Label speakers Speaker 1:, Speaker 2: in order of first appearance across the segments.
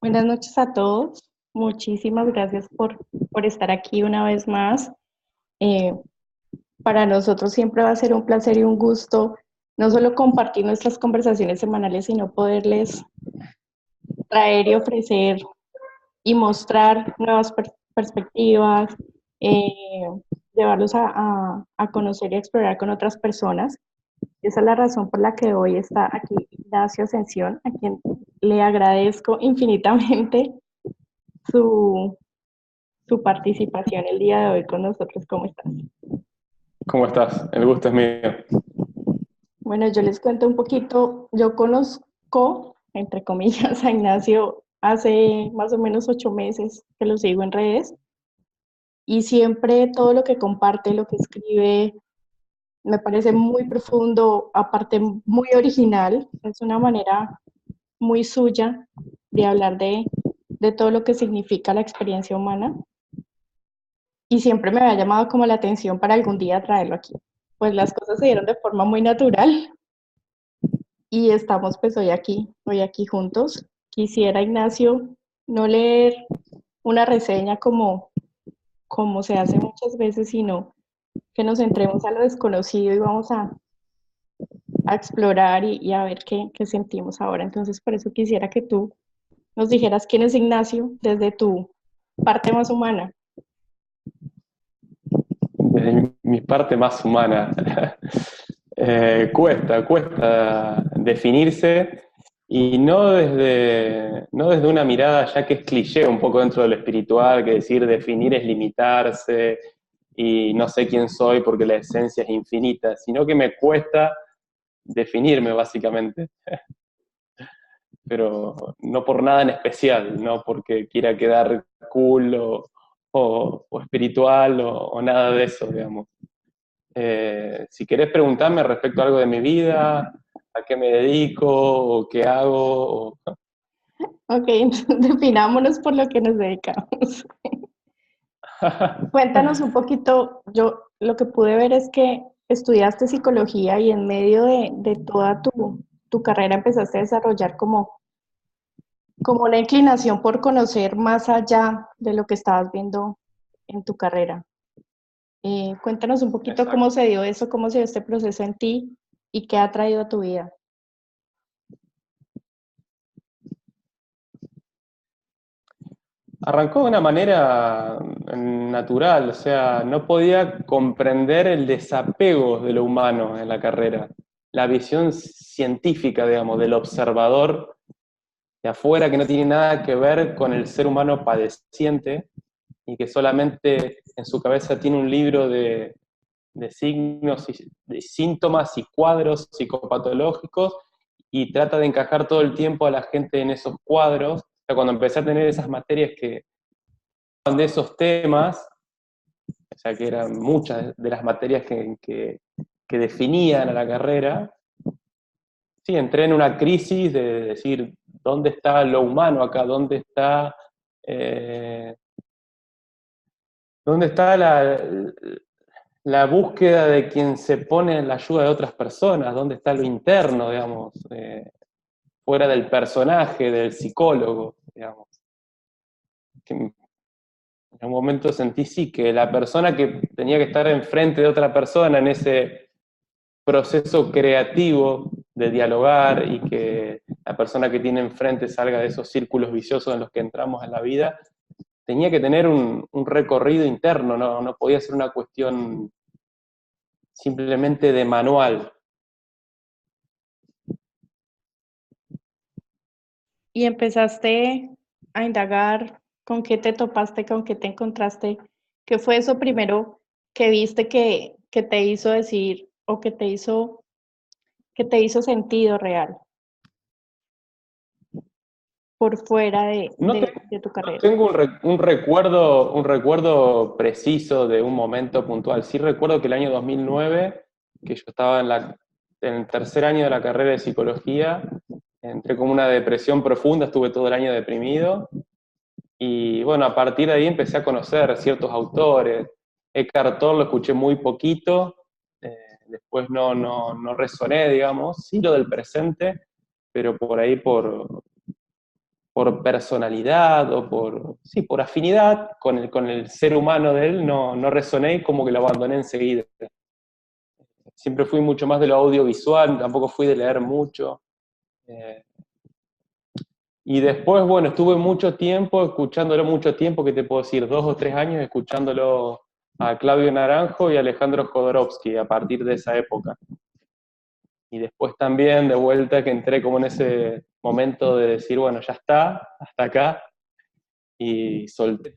Speaker 1: Buenas noches a todos. Muchísimas gracias por estar aquí una vez más. Eh, para nosotros siempre va a ser un placer y un gusto no solo compartir nuestras conversaciones semanales, sino poderles traer y ofrecer y mostrar nuevas perspectivas, eh, llevarlos a conocer y a explorar con otras personas. Esa es la razón por la que hoy está aquí Ignacio Ascensión, a quien le agradezco infinitamente su, su participación el día de hoy con nosotros. ¿Cómo estás?
Speaker 2: ¿Cómo estás? El gusto es mío.
Speaker 1: Bueno, yo les cuento un poquito. Yo conozco, entre comillas, a Ignacio hace más o menos 8 meses que lo sigo en redes y siempre todo lo que comparte, lo que escribe, me parece muy profundo, aparte muy original. Es una manera muy suya de hablar de todo lo que significa la experiencia humana. Y siempre me había llamado como la atención para algún día traerlo aquí. Pues las cosas se dieron de forma muy natural y estamos pues hoy aquí juntos. Quisiera, Ignacio, no leer una reseña como se hace muchas veces, sino que nos entremos a lo desconocido y vamos a explorar y a ver qué sentimos ahora. Entonces, por eso quisiera que tú nos dijeras quién es Ignacio desde tu parte más humana.
Speaker 2: Desde mi parte más humana. Cuesta definirse y no desde una mirada ya que es cliché un poco dentro de lo espiritual, que decir definir es limitarse y no sé quién soy porque la esencia es infinita, sino que me cuesta definirme básicamente, pero no por nada en especial, no porque quiera quedar cool o espiritual o nada de eso, digamos. Si querés preguntarme respecto a algo de mi vida, a qué me dedico, o qué hago,
Speaker 1: Ok, entonces definámonos por lo que nos dedicamos. Cuéntanos un poquito, yo lo que pude ver es que estudiaste psicología y en medio de toda tu carrera empezaste a desarrollar como una inclinación por conocer más allá de lo que estabas viendo en tu carrera. Cuéntanos un poquito cómo
Speaker 2: Exacto.
Speaker 1: se dio eso, cómo se dio este proceso en ti y qué ha traído a tu vida.
Speaker 2: Arrancó de una manera natural, o sea, no podía comprender el desapego de lo humano en la carrera, la visión científica, digamos, del observador de afuera que no tiene nada que ver con el ser humano padeciente y que solamente en su cabeza tiene un libro de signos, de síntomas y cuadros psicopatológicos y trata de encajar todo el tiempo a la gente en esos cuadros. O sea, cuando empecé a tener esas materias que hablaban de esos temas, o sea, que eran muchas de las materias que definían a la carrera, sí, entré en una crisis de decir, ¿dónde está lo humano acá? Eh, ¿Dónde está la búsqueda de quien se pone en la ayuda de otras personas? ¿Dónde está lo interno, digamos? Fuera del personaje, del psicólogo, digamos. Que en un momento sentí sí, que la persona que tenía que estar enfrente de otra persona en ese proceso creativo de dialogar y que la persona que tiene enfrente salga de esos círculos viciosos en los que entramos en la vida, tenía que tener un recorrido interno, no podía ser una cuestión simplemente de manual.
Speaker 1: Y empezaste a indagar con qué te topaste, con qué te encontraste, qué fue eso primero que viste que te hizo decir o que te hizo sentido real por fuera
Speaker 2: No,
Speaker 1: de tu
Speaker 2: no
Speaker 1: carrera.
Speaker 2: tengo un recuerdo preciso de un momento puntual. Sí recuerdo que el año 2009, que yo estaba en el tercer año de la carrera de psicología, entré con una depresión profunda, estuve todo el año deprimido. Y bueno, a partir de ahí empecé a conocer ciertos autores. Eckhart Tolle lo escuché muy poquito, después no resoné, digamos, sí lo del presente, pero por ahí por personalidad o sí, por afinidad con el ser humano de él, no resoné y como que lo abandoné enseguida. Siempre fui mucho más de lo audiovisual, tampoco fui de leer mucho. Y después, bueno, estuve mucho tiempo escuchándolo, mucho tiempo, que te puedo decir, 2 o 3 años escuchándolo a Claudio Naranjo y Alejandro Jodorowsky a partir de esa época. Y después también, de vuelta, que entré como en ese momento de decir, bueno, ya está, hasta acá, y solté.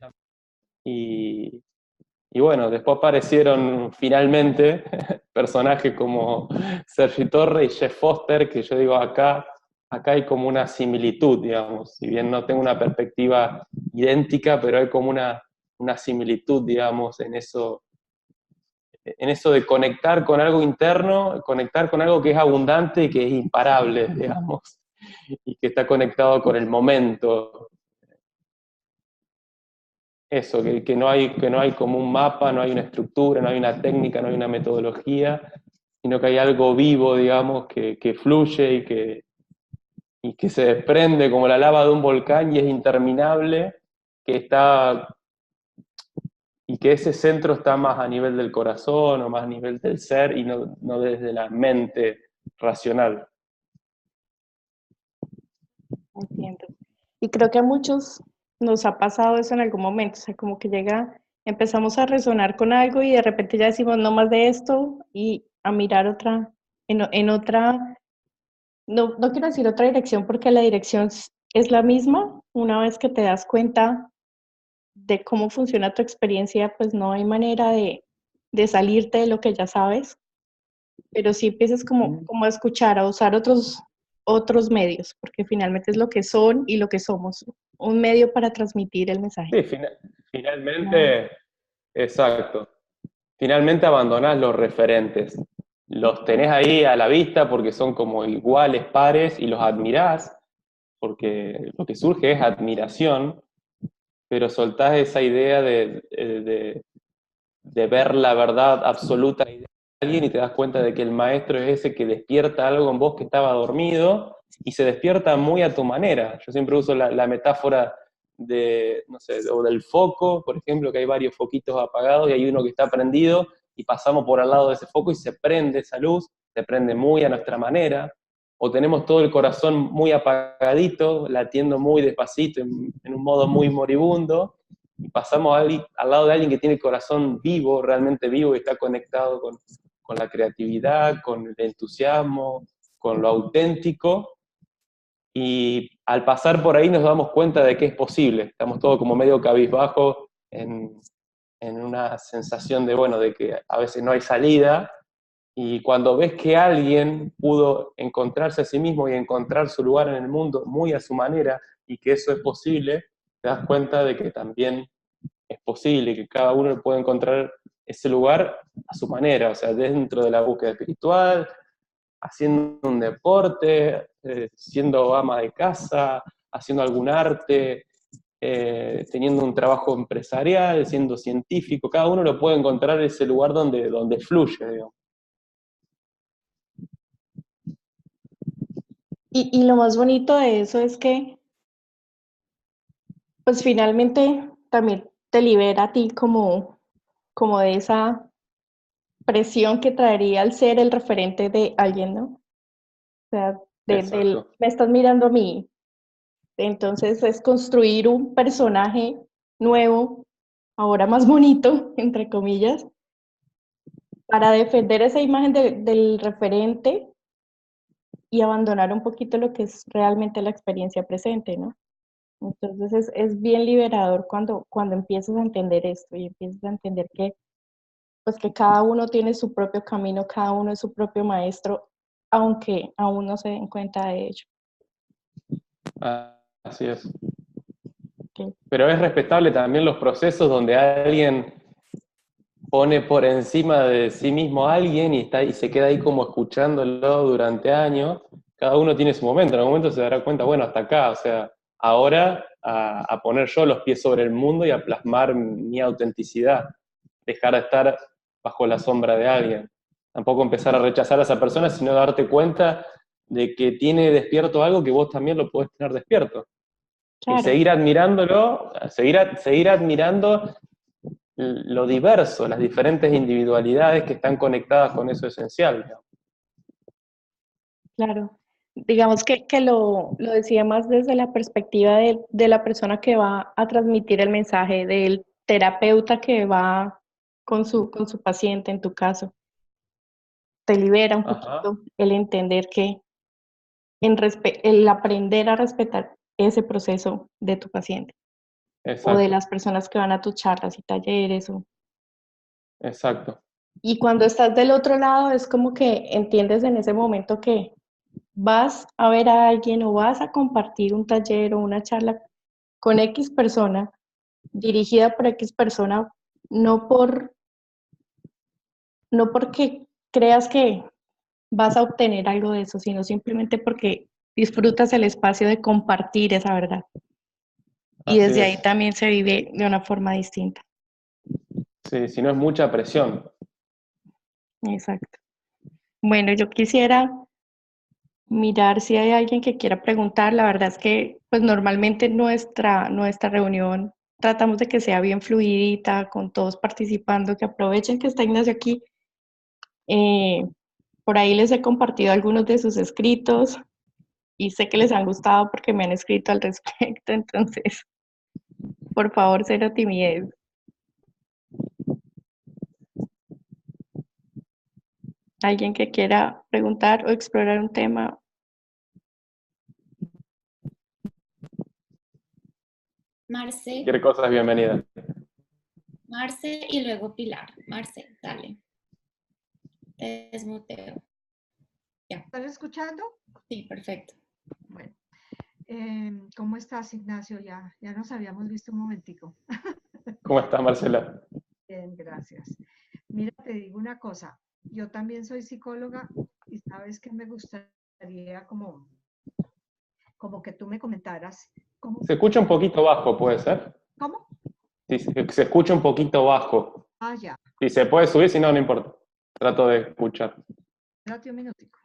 Speaker 2: Y, y bueno, después aparecieron finalmente personajes como Sergi Torre y Jeff Foster, que yo digo, acá hay como una similitud, digamos, si bien no tengo una perspectiva idéntica, pero hay como una similitud, digamos, en eso de conectar con algo interno, conectar con algo que es abundante y que es imparable, digamos, y que está conectado con el momento. Eso, que no hay como un mapa, no hay una estructura, no hay una técnica, no hay una metodología, sino que hay algo vivo, digamos, que fluye y que se desprende como la lava de un volcán y es interminable, que está, y que ese centro está más a nivel del corazón o más a nivel del ser y no desde la mente racional.
Speaker 1: Entiendo. Y creo que a muchos nos ha pasado eso en algún momento, o sea, como que empezamos a resonar con algo y de repente ya decimos no más de esto y a mirar en otra, no quiero decir otra dirección porque la dirección es la misma. Una vez que te das cuenta de cómo funciona tu experiencia, pues no hay manera de salirte de lo que ya sabes, pero sí empiezas como a escuchar, a usar otros medios, porque finalmente es lo que son y lo que somos, un medio para transmitir el mensaje.
Speaker 2: Sí,
Speaker 1: Claro.
Speaker 2: finalmente, exacto. Finalmente abandonás los referentes. Los tenés ahí a la vista porque son como iguales, pares, y los admirás, porque lo que surge es admiración, pero soltás esa idea de ver la verdad absoluta de alguien y te das cuenta de que el maestro es ese que despierta algo en vos que estaba dormido y se despierta muy a tu manera. Yo siempre uso la metáfora no sé, o del foco, por ejemplo, que hay varios foquitos apagados y hay uno que está prendido y pasamos por al lado de ese foco y se prende esa luz, se prende muy a nuestra manera, o tenemos todo el corazón muy apagadito, latiendo muy despacito, en un modo muy moribundo, y pasamos al lado de alguien que tiene el corazón vivo, realmente vivo, y está conectado con la creatividad, con el entusiasmo, con lo auténtico, y al pasar por ahí nos damos cuenta de que es posible. Estamos todos como medio cabizbajo en una sensación de, bueno, de que a veces no hay salida, y cuando ves que alguien pudo encontrarse a sí mismo y encontrar su lugar en el mundo muy a su manera, y que eso es posible, te das cuenta de que también es posible, que cada uno puede encontrar ese lugar a su manera, o sea, dentro de la búsqueda espiritual, haciendo un deporte, siendo ama de casa, haciendo algún arte, teniendo un trabajo empresarial, siendo científico, cada uno lo puede encontrar ese lugar donde fluye, digamos.
Speaker 1: Y lo más bonito de eso es que, pues finalmente también te libera a ti como de esa presión que traería al ser el referente de alguien, ¿no? O sea,
Speaker 2: Exacto.
Speaker 1: me estás mirando a mí. Entonces es construir un personaje nuevo, ahora más bonito, entre comillas, para defender esa imagen del referente y abandonar un poquito lo que es realmente la experiencia presente, ¿no? Entonces es bien liberador cuando empiezas a entender esto y empiezas a entender que, pues que cada uno tiene su propio camino, cada uno es su propio maestro, aunque aún no se den cuenta de ello.
Speaker 2: Así es.
Speaker 1: ¿Okay?
Speaker 2: Pero es respetable también los procesos donde alguien pone por encima de sí mismo a alguien y se queda ahí como escuchándolo durante años. Cada uno tiene su momento, en algún momento se dará cuenta, bueno, hasta acá, o sea, ahora a poner yo los pies sobre el mundo y a plasmar mi autenticidad, dejar de estar bajo la sombra de alguien. Tampoco empezar a rechazar a esa persona, sino darte cuenta de que tiene despierto algo que vos también lo podés tener despierto. y
Speaker 1: Claro,
Speaker 2: seguir admirándolo, seguir admirando lo diverso, las diferentes individualidades que están conectadas con eso esencial, ¿no?
Speaker 1: claro. Digamos que lo decía más desde la perspectiva de la persona que va a transmitir el mensaje, del terapeuta que va con su paciente, en tu caso. Te libera un
Speaker 2: Ajá,
Speaker 1: poquito el entender que, el aprender a respetar ese proceso de tu paciente o de
Speaker 2: exacto,
Speaker 1: las personas que van a tus charlas y talleres.
Speaker 2: exacto.
Speaker 1: Y cuando estás del otro lado es como que entiendes en ese momento que vas a ver a alguien o vas a compartir un taller o una charla con X persona, dirigida por X persona, no por, no porque creas que vas a obtener algo de eso, sino simplemente porque disfrutas el espacio de compartir esa verdad. Y
Speaker 2: Así
Speaker 1: desde ahí
Speaker 2: es.
Speaker 1: también se vive de una forma distinta.
Speaker 2: Sí, si no es mucha presión.
Speaker 1: Exacto. Bueno, yo quisiera mirar si hay alguien que quiera preguntar. La verdad es que, pues normalmente nuestra reunión tratamos de que sea bien fluidita, con todos participando, que aprovechen que está Ignacio aquí. Eh, por ahí les he compartido algunos de sus escritos y sé que les han gustado porque me han escrito al respecto, entonces, por favor, cero timidez. Alguien que quiera preguntar o explorar un tema.
Speaker 3: Marce,
Speaker 2: Cualquier cosa es bienvenida.
Speaker 3: Marce y luego Pilar. Marce, dale. Te desmuteo. Ya.
Speaker 4: ¿Estás escuchando?
Speaker 3: Sí, perfecto.
Speaker 4: Bueno, ¿cómo estás, Ignacio? Ya nos habíamos visto un momentico.
Speaker 2: ¿Cómo estás, Marcela?
Speaker 4: Bien, gracias. Mira, te digo una cosa. Yo también soy psicóloga y sabes que me gustaría como que tú me comentaras cómo,
Speaker 2: Se escucha un poquito bajo, ¿puede ser?
Speaker 4: ¿cómo?
Speaker 2: Sí, se escucha un poquito bajo.
Speaker 4: Ah, ya.
Speaker 2: Si se puede subir, si no, no importa. Trato de escuchar.
Speaker 4: Espérate un minutico.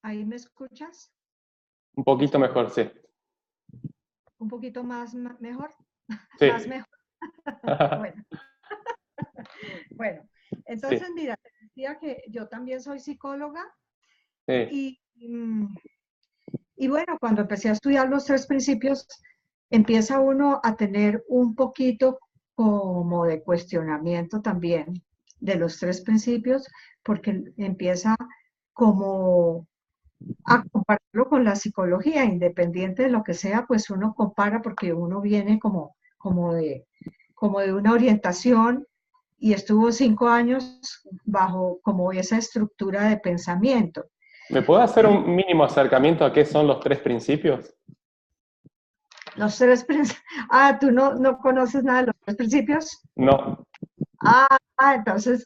Speaker 4: ¿Ahí me escuchas?
Speaker 2: Un poquito mejor, sí.
Speaker 4: ¿Un poquito más mejor?
Speaker 2: Sí.
Speaker 4: Más mejor. Bueno, bueno.
Speaker 2: Sí,
Speaker 4: Entonces, mira, te decía que yo también soy psicóloga
Speaker 2: sí.
Speaker 4: y, y bueno, cuando empecé a estudiar los tres principios, empieza uno a tener un poquito como de cuestionamiento también de los tres principios, porque empieza como a compararlo con la psicología, independiente de lo que sea, pues uno compara porque uno viene como de una orientación y estuvo 5 años bajo como esa estructura de pensamiento.
Speaker 2: ¿Me puede hacer un mínimo acercamiento a qué son los tres principios?
Speaker 4: Los tres principios. Ah, ¿tú no conoces nada de los tres principios?
Speaker 2: No,
Speaker 4: Entonces,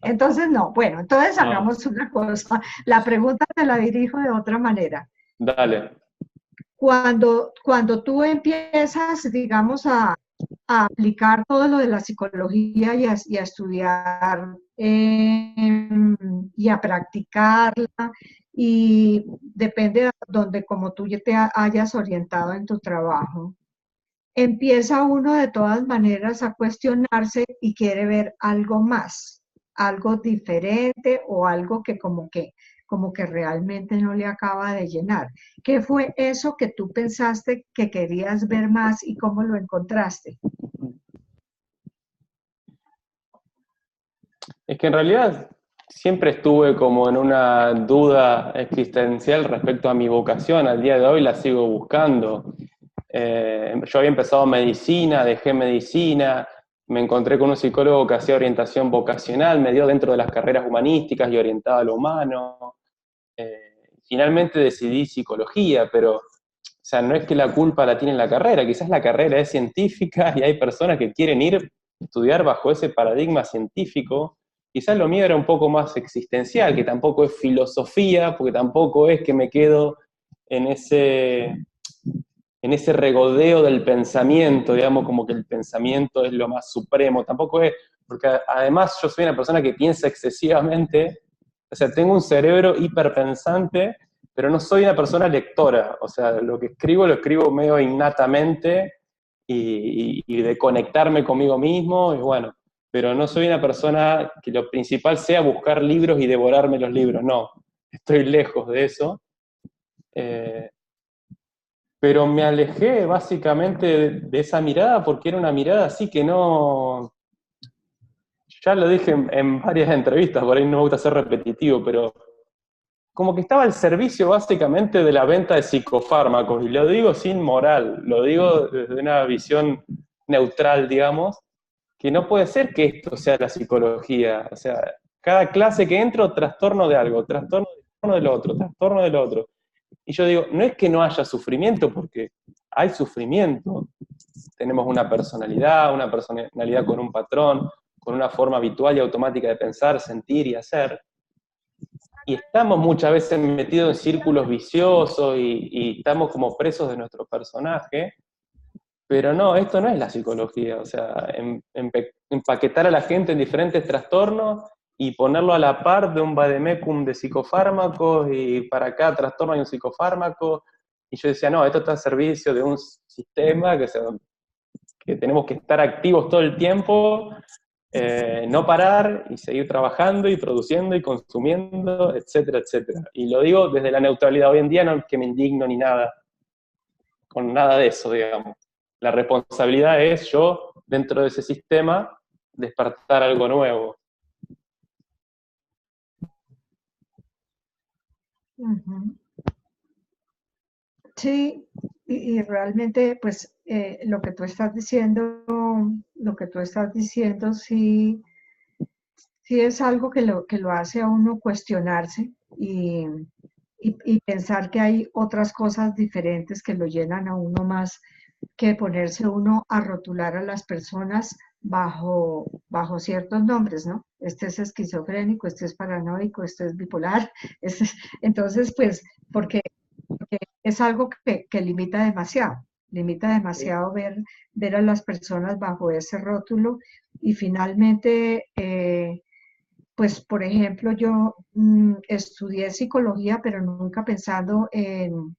Speaker 4: entonces no. Bueno, entonces
Speaker 2: no.
Speaker 4: hagamos una cosa. La pregunta te la dirijo de otra manera.
Speaker 2: Dale.
Speaker 4: Cuando tú empiezas, digamos, a aplicar todo lo de la psicología y a estudiar y a practicarla, y depende de donde como tú ya te hayas orientado en tu trabajo, empieza uno de todas maneras a cuestionarse y quiere ver algo más, algo diferente o algo que como que realmente no le acaba de llenar. ¿Qué fue eso que tú pensaste que querías ver más y cómo lo encontraste?
Speaker 2: Es que en realidad siempre estuve como en una duda existencial respecto a mi vocación. Al día de hoy la sigo buscando. Yo había empezado medicina, dejé medicina, me encontré con un psicólogo que hacía orientación vocacional, me dio dentro de las carreras humanísticas y orientaba a lo humano. Finalmente decidí psicología, pero o sea, no es que la culpa la tiene la carrera, quizás la carrera es científica y hay personas que quieren ir a estudiar bajo ese paradigma científico. Quizás lo mío era un poco más existencial, que tampoco es filosofía, porque tampoco es que me quedo en en ese regodeo del pensamiento, digamos, como que el pensamiento es lo más supremo. Tampoco es, porque además yo soy una persona que piensa excesivamente, o sea, tengo un cerebro hiperpensante, pero no soy una persona lectora, o sea, lo escribo lo escribo medio innatamente y de conectarme conmigo mismo, y bueno, pero no soy una persona que lo principal sea buscar libros y devorarme los libros, no, estoy lejos de eso. Pero me alejé básicamente de esa mirada porque era una mirada así que no... Ya lo dije en varias entrevistas, por ahí no me gusta ser repetitivo, pero como que estaba al servicio básicamente de la venta de psicofármacos, y lo digo sin moral, lo digo desde una visión neutral, digamos, que no puede ser que esto sea la psicología. O sea, cada clase que entro, trastorno de algo, trastorno del otro, trastorno del otro. Y yo digo, no es que no haya sufrimiento, porque hay sufrimiento. Tenemos una personalidad con un patrón, con una forma habitual y automática de pensar, sentir y hacer. Y estamos muchas veces metidos en círculos viciosos y estamos como presos de nuestro personaje. Pero no, esto no es la psicología. O sea, empaquetar a la gente en diferentes trastornos y ponerlo a la par de un vademecum de psicofármacos, y para cada trastorno hay un psicofármaco. Y yo decía, no, esto está al servicio de un sistema que tenemos que estar activos todo el tiempo, no parar y seguir trabajando y produciendo y consumiendo, etcétera, etcétera. Y lo digo desde la neutralidad. Hoy en día no es que me indigno ni nada, con nada de eso, digamos. La responsabilidad es yo, dentro de ese sistema, despertar algo nuevo.
Speaker 4: Ujú. Sí, y realmente, pues, lo que tú estás diciendo, sí, sí es algo que lo hace a uno cuestionarse y pensar que hay otras cosas diferentes que lo llenan a uno más que ponerse uno a rotular a las personas bajo ciertos nombres, ¿no? Este es esquizofrénico, este es paranoico, este es bipolar. Entonces, pues, porque es algo que limita demasiado ver a las personas bajo ese rótulo. Y finalmente, pues, por ejemplo, yo estudié psicología, pero nunca pensando en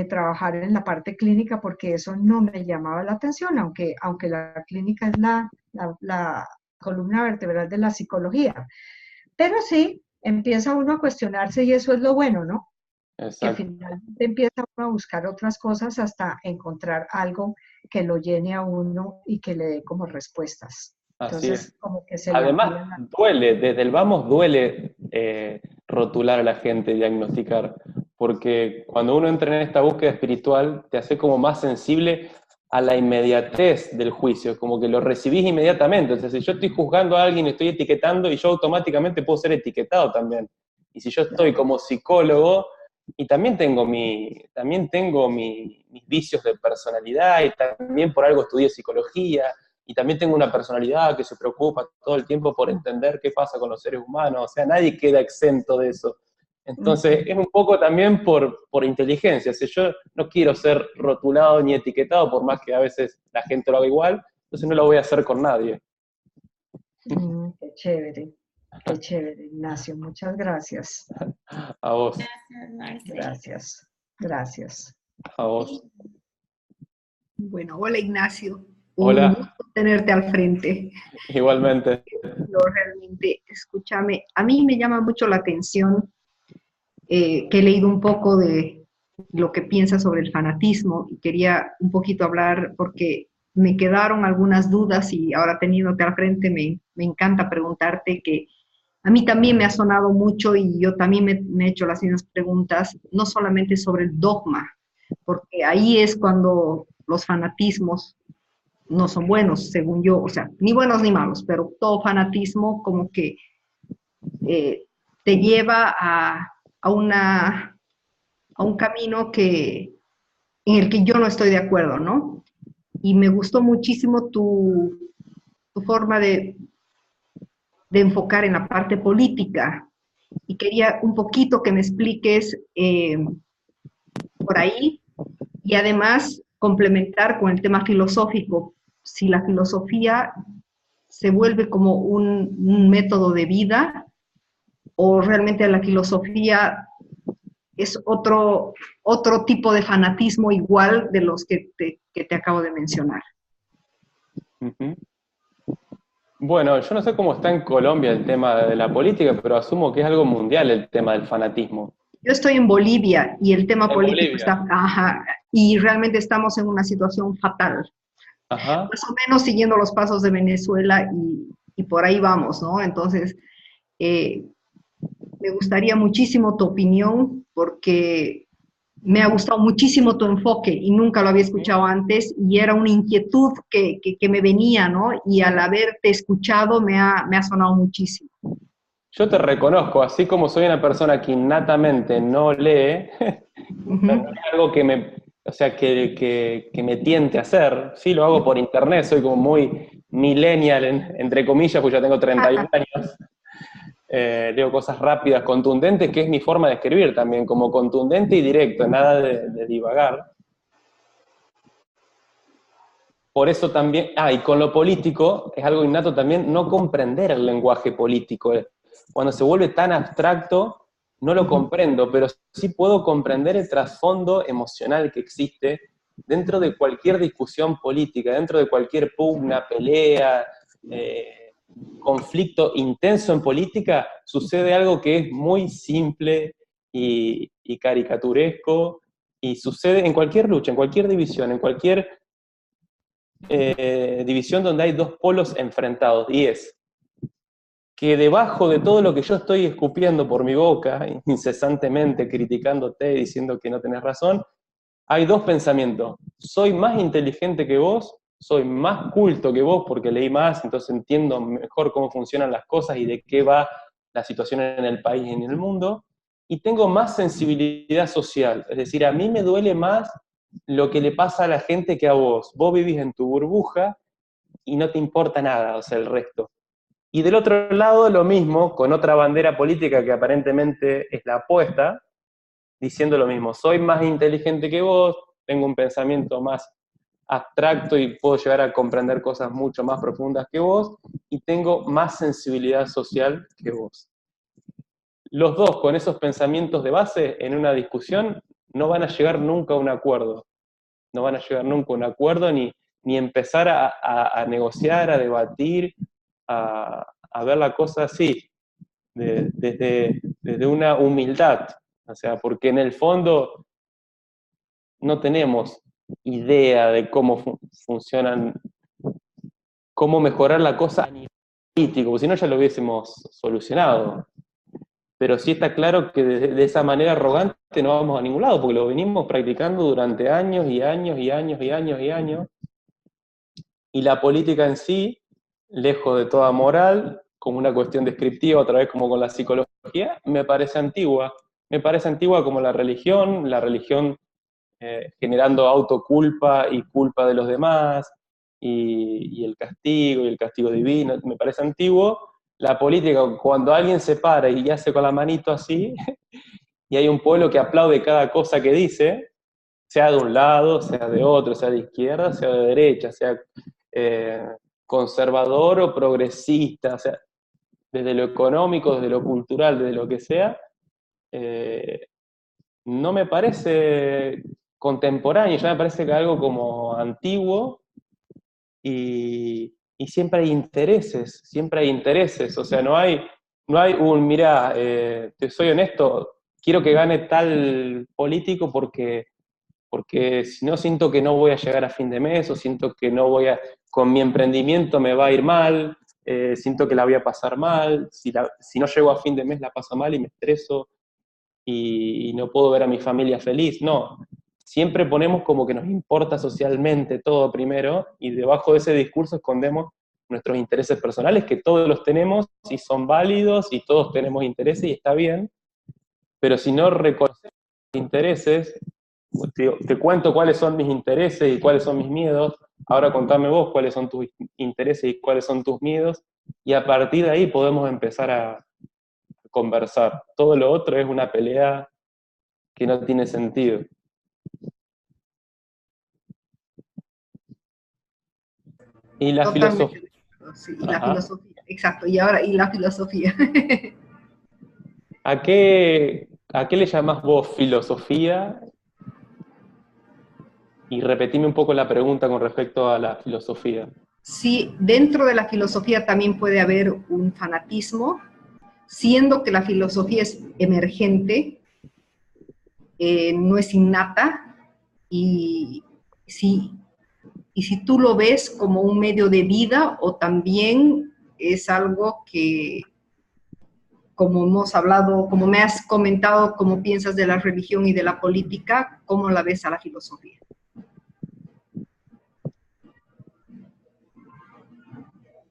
Speaker 4: trabajar en la parte clínica, porque eso no me llamaba la atención, aunque la clínica es la columna vertebral de la psicología. Pero sí, empieza uno a cuestionarse y eso es lo bueno, ¿no? Que
Speaker 2: Exacto.
Speaker 4: finalmente empieza uno a buscar otras cosas hasta encontrar algo que lo llene a uno y que le dé como respuestas.
Speaker 2: Así
Speaker 4: Entonces,
Speaker 2: es.
Speaker 4: como que se le
Speaker 2: Además,
Speaker 4: amplía la...
Speaker 2: duele, desde el vamos duele rotular a la gente, diagnosticar, porque cuando uno entra en esta búsqueda espiritual, te hace como más sensible a la inmediatez del juicio, como que lo recibís inmediatamente. O sea, si yo estoy juzgando a alguien, estoy etiquetando, y yo automáticamente puedo ser etiquetado también. Y si yo estoy como psicólogo, y también tengo mis vicios de personalidad, y también por algo estudié psicología, y también tengo una personalidad que se preocupa todo el tiempo por entender qué pasa con los seres humanos. O sea, nadie queda exento de eso. Entonces, es un poco también por inteligencia. O sea, yo no quiero ser rotulado ni etiquetado, por más que a veces la gente lo haga igual, entonces no lo voy a hacer con nadie.
Speaker 4: Qué chévere, Ignacio. Muchas gracias.
Speaker 2: A vos,
Speaker 3: Gracias, Marce.
Speaker 4: Gracias. Gracias.
Speaker 2: a vos.
Speaker 5: Bueno, hola Ignacio, un
Speaker 2: Hola,
Speaker 5: gusto tenerte al frente.
Speaker 2: igualmente.
Speaker 5: Yo realmente, escúchame, a mí me llama mucho la atención que he leído un poco de lo que piensas sobre el fanatismo y quería un poquito hablar porque me quedaron algunas dudas y ahora teniéndote al frente me encanta preguntarte que a mí también me ha sonado mucho y yo también me he hecho las mismas preguntas, no solamente sobre el dogma, porque ahí es cuando los fanatismos no son buenos, según yo, o sea, ni buenos ni malos, pero todo fanatismo como que te lleva a un camino en el que yo no estoy de acuerdo, ¿no? Y me gustó muchísimo tu forma de enfocar en la parte política y quería un poquito que me expliques por ahí Y además complementar con el tema filosófico, si la filosofía se vuelve como un método de vida, o realmente la filosofía es otro tipo de fanatismo igual de los que te acabo de mencionar.
Speaker 2: Ujú. Bueno, yo no sé cómo está en Colombia el tema de la política, pero asumo que es algo mundial el tema del fanatismo.
Speaker 5: Yo estoy en Bolivia y el tema
Speaker 2: En
Speaker 5: político
Speaker 2: Bolivia.
Speaker 5: está, ajá, y realmente estamos en una situación fatal.
Speaker 2: Ajá.
Speaker 5: Más o menos siguiendo los pasos de Venezuela y por ahí vamos, ¿no? Entonces, eh, me gustaría muchísimo tu opinión porque me ha gustado muchísimo tu enfoque y nunca lo había escuchado antes y era una inquietud que me venía, ¿no? Y al haberte escuchado me ha sonado muchísimo.
Speaker 2: Yo te reconozco, así como soy una persona que innatamente no lee, no
Speaker 5: Ujú.
Speaker 2: es algo que me, o sea, que me tiente a hacer. Sí, lo hago por internet, soy como muy millennial, entre comillas, pues ya tengo 31 años. Leo cosas rápidas, contundentes, que es mi forma de escribir también, como contundente y directo, nada de divagar. Por eso también, y con lo político, es algo innato también no comprender el lenguaje político. Cuando se vuelve tan abstracto, no lo comprendo, pero sí puedo comprender el trasfondo emocional que existe dentro de cualquier discusión política, dentro de cualquier pugna, pelea, conflicto intenso en política, sucede algo que es muy simple y caricaturesco, y sucede en cualquier lucha, en cualquier división, en cualquier división donde hay dos polos enfrentados, y es que debajo de todo lo que yo estoy escupiendo por mi boca, incesantemente criticándote, diciendo que no tenés razón, hay dos pensamientos. Soy más inteligente que vos, soy más culto que vos porque leí más, entonces entiendo mejor cómo funcionan las cosas y de qué va la situación en el país y en el mundo, y tengo más sensibilidad social. Es decir, a mí me duele más lo que le pasa a la gente que a vos. Vos vivís en tu burbuja y no te importa nada, o sea, el resto. Y del otro lado, lo mismo, con otra bandera política que aparentemente es la opuesta, diciendo lo mismo, soy más inteligente que vos, tengo un pensamiento más abstracto y puedo llegar a comprender cosas mucho más profundas que vos, y tengo más sensibilidad social que vos. Los dos, con esos pensamientos de base, en una discusión, no van a llegar nunca a un acuerdo. No van a llegar nunca a un acuerdo ni empezar a negociar, a debatir, a ver la cosa así, desde una humildad. O sea, porque en el fondo no tenemos idea de cómo funcionan, cómo mejorar la cosa a nivel político, porque si no ya lo hubiésemos solucionado. Pero sí está claro que de esa manera arrogante no vamos a ningún lado, porque lo venimos practicando durante años y años y años y años y años. Y la política en sí, lejos de toda moral, como una cuestión descriptiva, otra vez como con la psicología, me parece antigua. Me parece antigua como la religión generando autoculpa y culpa de los demás, y y el castigo divino, me parece antiguo. La política, cuando alguien se para y hace con la manito así, y hay un pueblo que aplaude cada cosa que dice, sea de un lado, sea de otro, sea de izquierda, sea de derecha, sea eh, conservador o progresista, o sea, desde lo económico, desde lo cultural, desde lo que sea, eh, no me parece contemporáneo, ya me parece que algo como antiguo, y siempre hay intereses, o sea, no hay un, mirá, te soy honesto, quiero que gane tal político porque si no siento que no voy a llegar a fin de mes, o siento que no voy a, con mi emprendimiento me va a ir mal, siento que la voy a pasar mal, si no llego a fin de mes la paso mal y me estreso, y no puedo ver a mi familia feliz. No, siempre ponemos como que nos importa socialmente todo primero, y debajo de ese discurso escondemos nuestros intereses personales, que todos los tenemos y son válidos, y todos tenemos intereses y está bien, pero si no reconocemos los intereses, te cuento cuáles son mis intereses y cuáles son mis miedos, ahora contame vos cuáles son tus intereses y cuáles son tus miedos, y a partir de ahí podemos empezar a conversar. Todo lo otro es una pelea que no tiene sentido. Y la filosofía.
Speaker 5: Totalmente. Sí, y la filosofía, exacto. Y ahora, y la filosofía.
Speaker 2: ¿A qué le llamás vos filosofía? Y repetime un poco la pregunta con respecto a la filosofía.
Speaker 5: Sí, dentro de la filosofía también puede haber un fanatismo, siendo que la filosofía es emergente, no es innata, y si, y si tú lo ves como un medio de vida o también es algo que, como hemos hablado, como me has comentado, cómo piensas de la religión y de la política, ¿cómo la ves a la filosofía?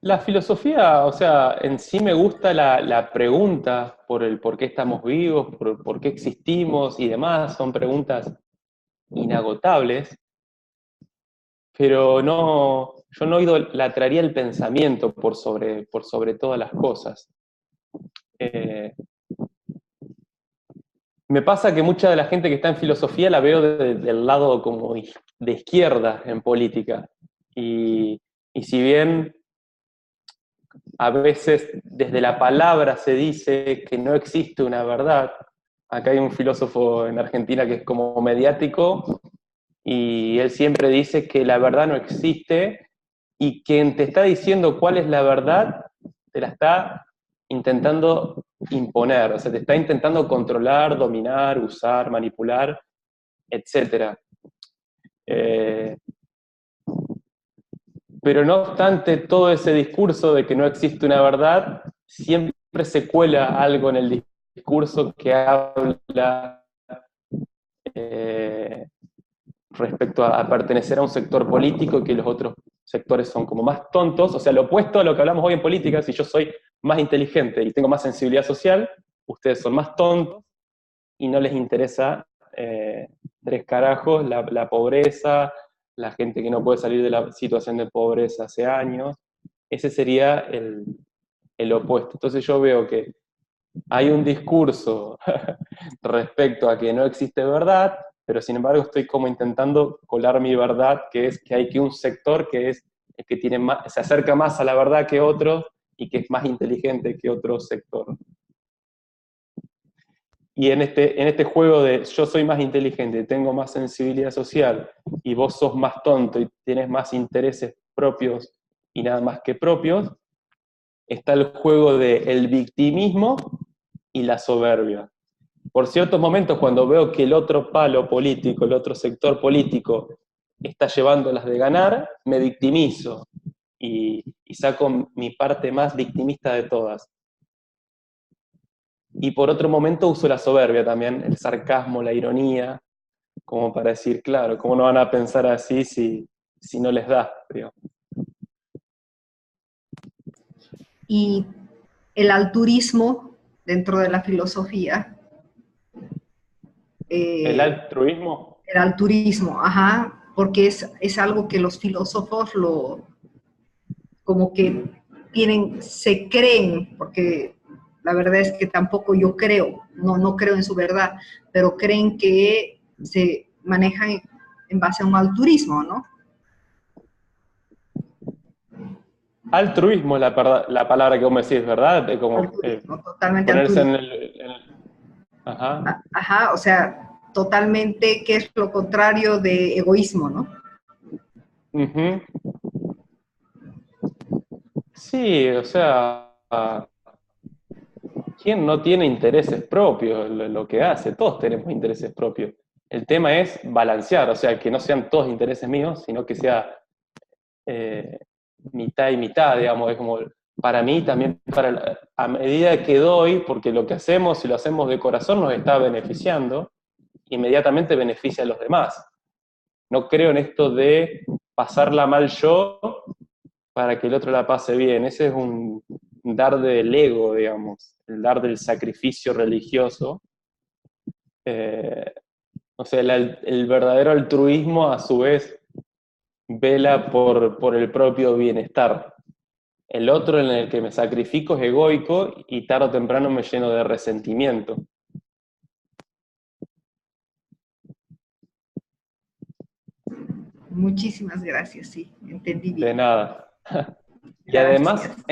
Speaker 2: La filosofía, o sea, en sí me gusta la pregunta por el por qué estamos vivos, por qué existimos y demás, son preguntas inagotables, pero no, yo no la traería el pensamiento por sobre todas las cosas. Eh, Me pasa que mucha de la gente que está en filosofía la veo del lado como de izquierda en política. Y si bien a veces desde la palabra se dice que no existe una verdad, acá hay un filósofo en Argentina que es como mediático y él siempre dice que la verdad no existe y quien te está diciendo cuál es la verdad te la está intentando imponer, o sea, te está intentando controlar, dominar, usar, manipular, etc. Pero no obstante todo ese discurso de que no existe una verdad, siempre se cuela algo en el discurso que habla eh, respecto a pertenecer a un sector político y que los otros sectores son como más tontos, o sea, lo opuesto a lo que hablamos hoy en política, si yo soy más inteligente y tengo más sensibilidad social, ustedes son más tontos y no les interesa tres carajos la pobreza, la gente que no puede salir de la situación de pobreza hace años. Ese sería el opuesto. Entonces yo veo que hay un discurso respecto a que no existe verdad, pero sin embargo estoy como intentando colar mi verdad, que es que hay que un sector que es el que tiene más, se acerca más a la verdad que otros y que es más inteligente que otro sector. Y en este juego de yo soy más inteligente, tengo más sensibilidad social, y vos sos más tonto y tienes más intereses propios y nada más que propios, está el juego del victimismo y la soberbia. Por ciertos momentos, cuando veo que el otro palo político, el otro sector político, está llevando las de ganar, me victimizo y saco mi parte más victimista de todas. Y por otro momento uso la soberbia también, el sarcasmo, la ironía, como para decir, claro, ¿cómo no van a pensar así si no les da? Digamos.
Speaker 5: Y el altruismo dentro de la filosofía.
Speaker 2: ¿El altruismo?
Speaker 5: El altruismo, ajá, porque es algo que los filósofos como que se creen, porque la verdad es que tampoco yo creo, no creo en su verdad, pero creen que se manejan en base a un altruismo, ¿no?
Speaker 2: Altruismo es la palabra que vos me decís, ¿verdad? Como
Speaker 5: Altruismo, totalmente
Speaker 2: ponerse
Speaker 5: altruismo.
Speaker 2: Ajá.
Speaker 5: Ajá, o sea, totalmente, que es lo contrario de egoísmo, ¿no?
Speaker 2: Uh-huh. Sí, o sea, ¿quién no tiene intereses propios lo que hace? Todos tenemos intereses propios. El tema es balancear, o sea, que no sean todos intereses míos, sino que sea mitad y mitad, digamos, es como para mí también, a medida que doy, porque lo que hacemos, si lo hacemos de corazón, nos está beneficiando, inmediatamente beneficia a los demás. No creo en esto de pasarla mal yo para que el otro la pase bien. Ese es un dar del ego, digamos, el dar del sacrificio religioso. O sea, el verdadero altruismo a su vez vela por el propio bienestar. El otro en el que me sacrifico es egoico y tarde o temprano me lleno de resentimiento.
Speaker 5: Muchísimas gracias, sí, entendí
Speaker 2: De
Speaker 5: bien.
Speaker 2: nada. Y además
Speaker 5: Gracias.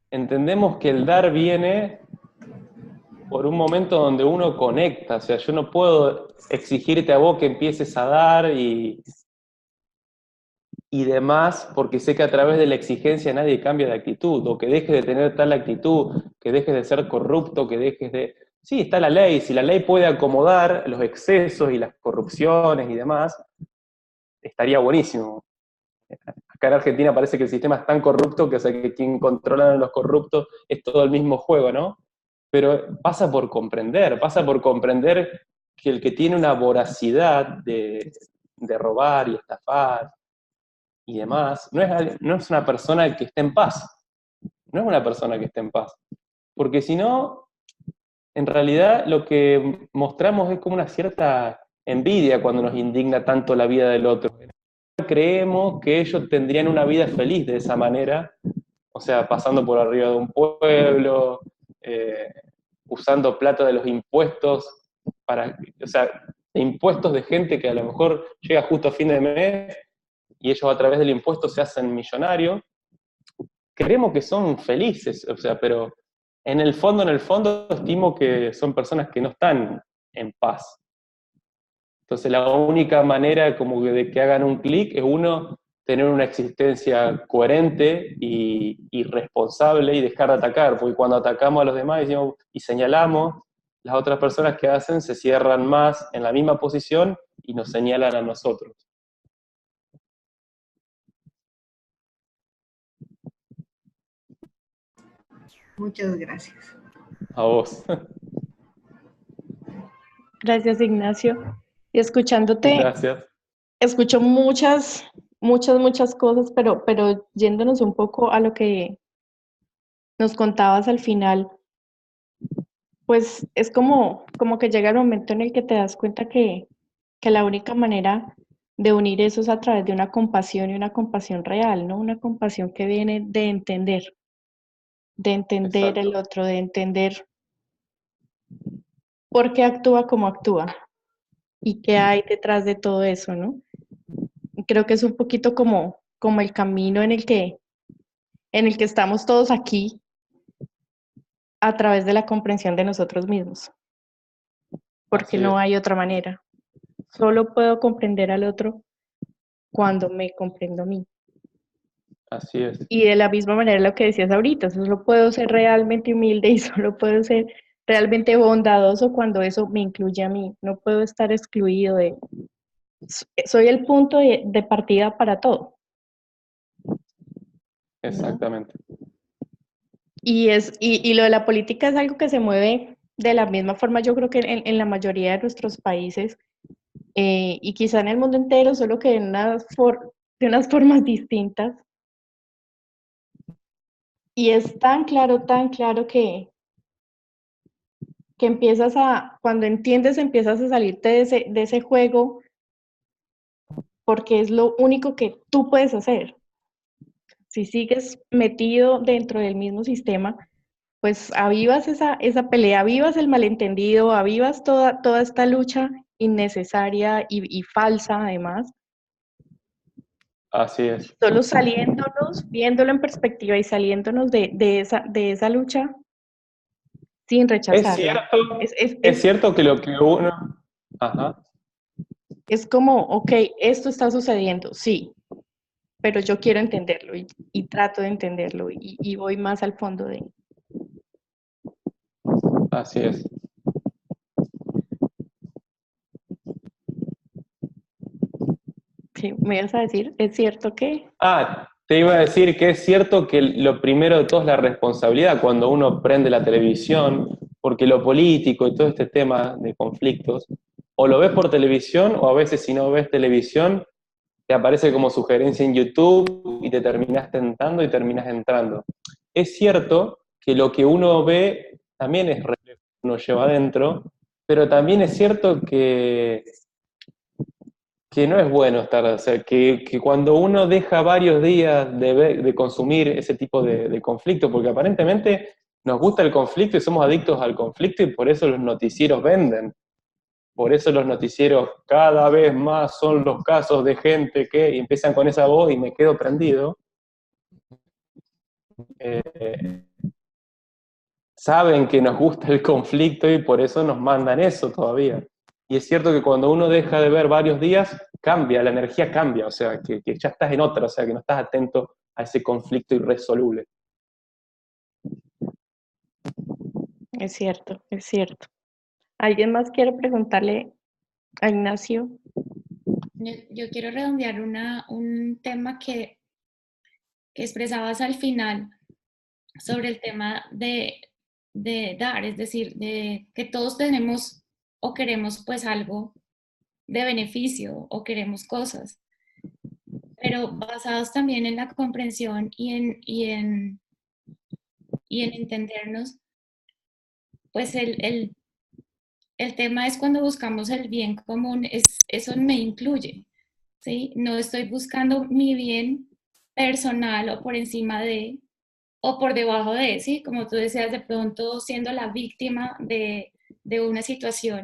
Speaker 2: entendemos que el dar viene por un momento donde uno conecta, o sea, yo no puedo exigirte a vos que empieces a dar y demás, porque sé que a través de la exigencia nadie cambia de actitud, o que dejes de tener tal actitud, que dejes de ser corrupto, que dejes de... Sí, está la ley, si la ley puede acomodar los excesos y las corrupciones y demás, estaría buenísimo. Acá en Argentina parece que el sistema es tan corrupto que, o sea, que quien controla a los corruptos es todo el mismo juego, ¿no? Pero pasa por comprender que el que tiene una voracidad de robar y estafar y demás, no es una persona que esté en paz, no es una persona que esté en paz, porque si no, en realidad lo que mostramos es como una cierta envidia cuando nos indigna tanto la vida del otro. Creemos que ellos tendrían una vida feliz de esa manera, o sea, pasando por arriba de un pueblo, eh, usando plata de los impuestos, o sea, de impuestos de gente que a lo mejor llega justo a fin de mes y ellos a través del impuesto se hacen millonarios. Creemos que son felices, o sea, pero en el fondo, estimo que son personas que no están en paz. Entonces la única manera como de que hagan un clic es uno, tener una existencia coherente y responsable y dejar de atacar, porque cuando atacamos a los demás y señalamos, las otras personas que hacen se cierran más en la misma posición y nos señalan a nosotros.
Speaker 5: Muchas gracias.
Speaker 2: A vos.
Speaker 1: Gracias, Ignacio. Y escuchándote,
Speaker 2: Gracias.
Speaker 1: escucho muchas cosas, pero yéndonos un poco a lo que nos contabas al final, pues es como que llega el momento en el que te das cuenta que la única manera de unir eso es a través de una compasión y una compasión real, ¿no? Una compasión que viene de entender el
Speaker 2: Exacto.
Speaker 1: otro, de entender por qué actúa como actúa y qué hay detrás de todo eso, ¿no? Y creo que es un poquito como el camino en el que estamos todos aquí a través de la comprensión de nosotros mismos, porque
Speaker 2: Así
Speaker 1: no
Speaker 2: es.
Speaker 1: hay otra manera. Solo puedo comprender al otro cuando me comprendo a mí.
Speaker 2: Así es.
Speaker 1: Y de la misma manera lo que decías ahorita, solo puedo ser realmente humilde y solo puedo ser realmente bondadoso cuando eso me incluye a mí. No puedo estar excluido de... Soy el punto de partida para todo, ¿no?
Speaker 2: Exactamente.
Speaker 1: Y lo de la política es algo que se mueve de la misma forma, yo creo que en la mayoría de nuestros países, y quizá en el mundo entero, solo que de unas formas distintas. Y es tan claro que cuando entiendes, empiezas a salirte de ese juego, porque es lo único que tú puedes hacer. Si sigues metido dentro del mismo sistema, pues avivas esa pelea, avivas el malentendido, avivas toda esta lucha innecesaria y falsa además,
Speaker 2: Así
Speaker 1: y
Speaker 2: es.
Speaker 1: solo saliéndonos, viéndolo en perspectiva y saliéndonos de esa lucha sin
Speaker 2: Es
Speaker 1: rechazarla.
Speaker 2: cierto,
Speaker 1: Es, es,
Speaker 2: es
Speaker 1: es,
Speaker 2: cierto que lo que uno... Ajá.
Speaker 1: es como, ok, esto está sucediendo, sí, pero yo quiero entenderlo y trato de entenderlo y voy más al fondo de...
Speaker 2: Así es.
Speaker 1: ¿Qué me ibas a decir? ¿Es cierto que?
Speaker 2: Ah, te iba a decir que es cierto que lo primero de todo es la responsabilidad cuando uno prende la televisión, porque lo político y todo este tema de conflictos, o lo ves por televisión, o a veces si no ves televisión, te aparece como sugerencia en YouTube y te terminas tentando y terminas entrando. Es cierto que lo que uno ve también es reflejo que uno lleva adentro, pero también es cierto que no es bueno estar, o sea, que cuando uno deja varios días de consumir ese tipo de conflicto, porque aparentemente nos gusta el conflicto y somos adictos al conflicto y por eso los noticieros venden. Por eso los noticieros cada vez más son los casos de gente que, y empiezan con esa voz y me quedo prendido. Saben que nos gusta el conflicto y por eso nos mandan eso todavía. Y es cierto que cuando uno deja de ver varios días, cambia, la energía cambia, o sea, que ya estás en otra, o sea, que no estás atento a ese conflicto irresoluble.
Speaker 1: Es cierto, es cierto. ¿Alguien más quiere preguntarle a Ignacio?
Speaker 3: Yo quiero redondear un tema que expresabas al final sobre el tema de dar, es decir, de que todos tenemos o queremos pues algo de beneficio o queremos cosas, pero basados también en la comprensión y en entendernos, pues el tema es cuando buscamos el bien común, eso me incluye, ¿sí? No estoy buscando mi bien personal o por encima de, o por debajo de, ¿sí? Como tú decías, de pronto siendo la víctima de una situación.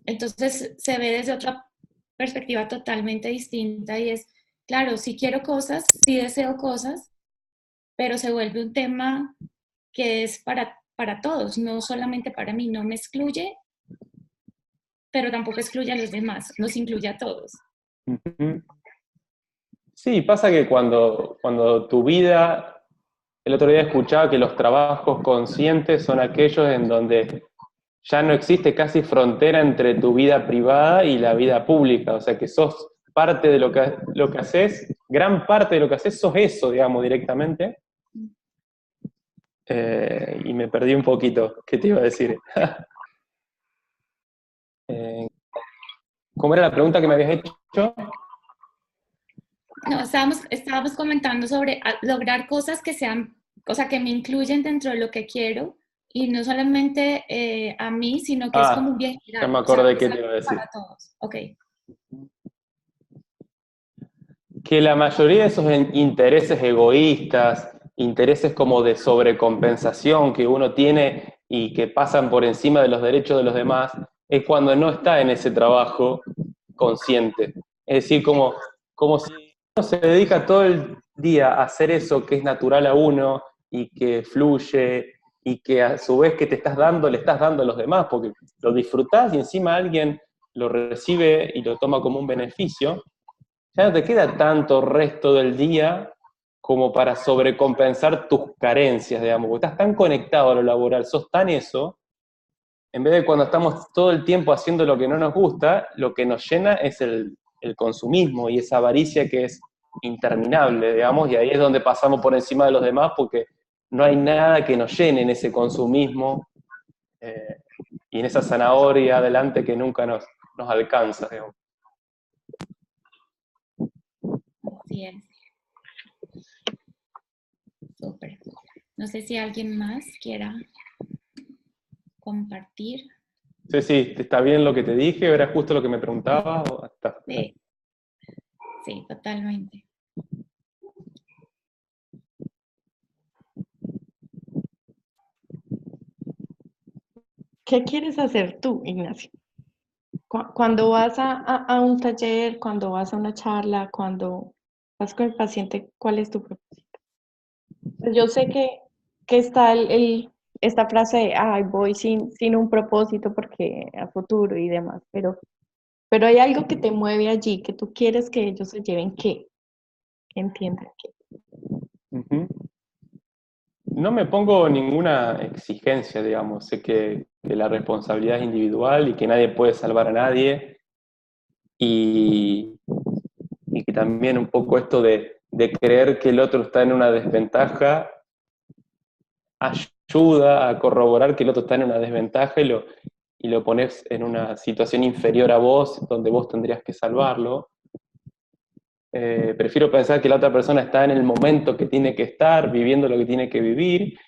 Speaker 3: Entonces se ve desde otra perspectiva totalmente distinta y es, claro, sí quiero cosas, sí deseo cosas, pero se vuelve un tema que es para todos, no solamente para mí, no me excluye, pero tampoco excluye a los demás, nos incluye a todos.
Speaker 2: Sí, pasa que cuando tu vida, el otro día escuchaba que los trabajos conscientes son aquellos en donde ya no existe casi frontera entre tu vida privada y la vida pública, o sea que sos parte de lo que haces, gran parte de lo que haces sos eso, digamos, directamente. Y me perdí un poquito, ¿qué te iba a decir? ¿Cómo era la pregunta que me habías hecho?
Speaker 3: No, estábamos comentando sobre lograr cosas que sean, o sea, que me incluyen dentro de lo que quiero y no solamente a mí, sino que es como un bien
Speaker 2: ya
Speaker 3: general,
Speaker 2: me
Speaker 3: o sea,
Speaker 2: acordé
Speaker 3: es
Speaker 2: qué te
Speaker 3: algo
Speaker 2: iba a decir.
Speaker 3: para todos. Ok.
Speaker 2: Que la mayoría de esos intereses egoístas, intereses como de sobrecompensación que uno tiene y que pasan por encima de los derechos de los demás, es cuando no está en ese trabajo consciente. Es decir, como si uno se dedica todo el día a hacer eso que es natural a uno y que fluye y que a su vez que te estás dando, le estás dando a los demás, porque lo disfrutás y encima alguien lo recibe y lo toma como un beneficio, ya no te queda tanto resto del día como para sobrecompensar tus carencias, digamos, porque estás tan conectado a lo laboral, sos tan eso, en vez de cuando estamos todo el tiempo haciendo lo que no nos gusta, lo que nos llena es el consumismo y esa avaricia que es interminable, digamos, y ahí es donde pasamos por encima de los demás porque no hay nada que nos llene en ese consumismo y en esa zanahoria adelante que nunca nos alcanza, digamos.
Speaker 3: Así es. Súper. No sé si alguien más quiera compartir.
Speaker 2: Sí, ¿está bien lo que te dije? ¿Era justo lo que me preguntabas?
Speaker 3: Sí, sí, totalmente.
Speaker 1: ¿Qué quieres hacer tú, Ignacio? Cuando vas a un taller, cuando vas a una charla, cuando vas con el paciente, ¿cuál es tu propósito? Pues yo sé que está esta frase de, ay, voy sin un propósito porque a futuro y demás, pero hay algo que te mueve allí, que tú quieres que ellos se lleven, ¿qué? Que entiendan qué.
Speaker 2: Uh-huh. No me pongo ninguna exigencia, digamos. Sé que la responsabilidad es individual y que nadie puede salvar a nadie. Y que también un poco esto de creer que el otro está en una desventaja ayuda a corroborar que el otro está en una desventaja y lo pones en una situación inferior a vos, donde vos tendrías que salvarlo. Prefiero pensar que la otra persona está en el momento que tiene que estar, viviendo lo que tiene que vivir,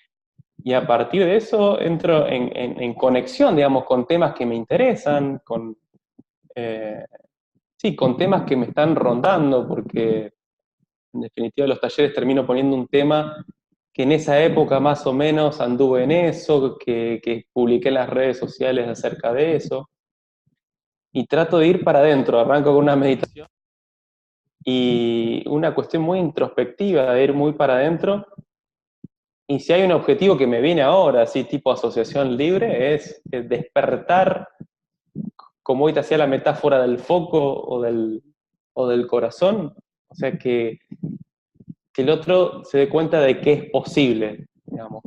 Speaker 2: y a partir de eso entro en conexión, digamos, con temas que me interesan, con temas que me están rondando, porque en definitiva los talleres termino poniendo un tema que en esa época más o menos anduve en eso, que publiqué en las redes sociales acerca de eso, y trato de ir para adentro, arranco con una meditación y una cuestión muy introspectiva, de ir muy para adentro, y si hay un objetivo que me viene ahora, así tipo asociación libre, es despertar, como hoy te hacía la metáfora del foco o del corazón, o sea, que el otro se dé cuenta de que es posible, digamos.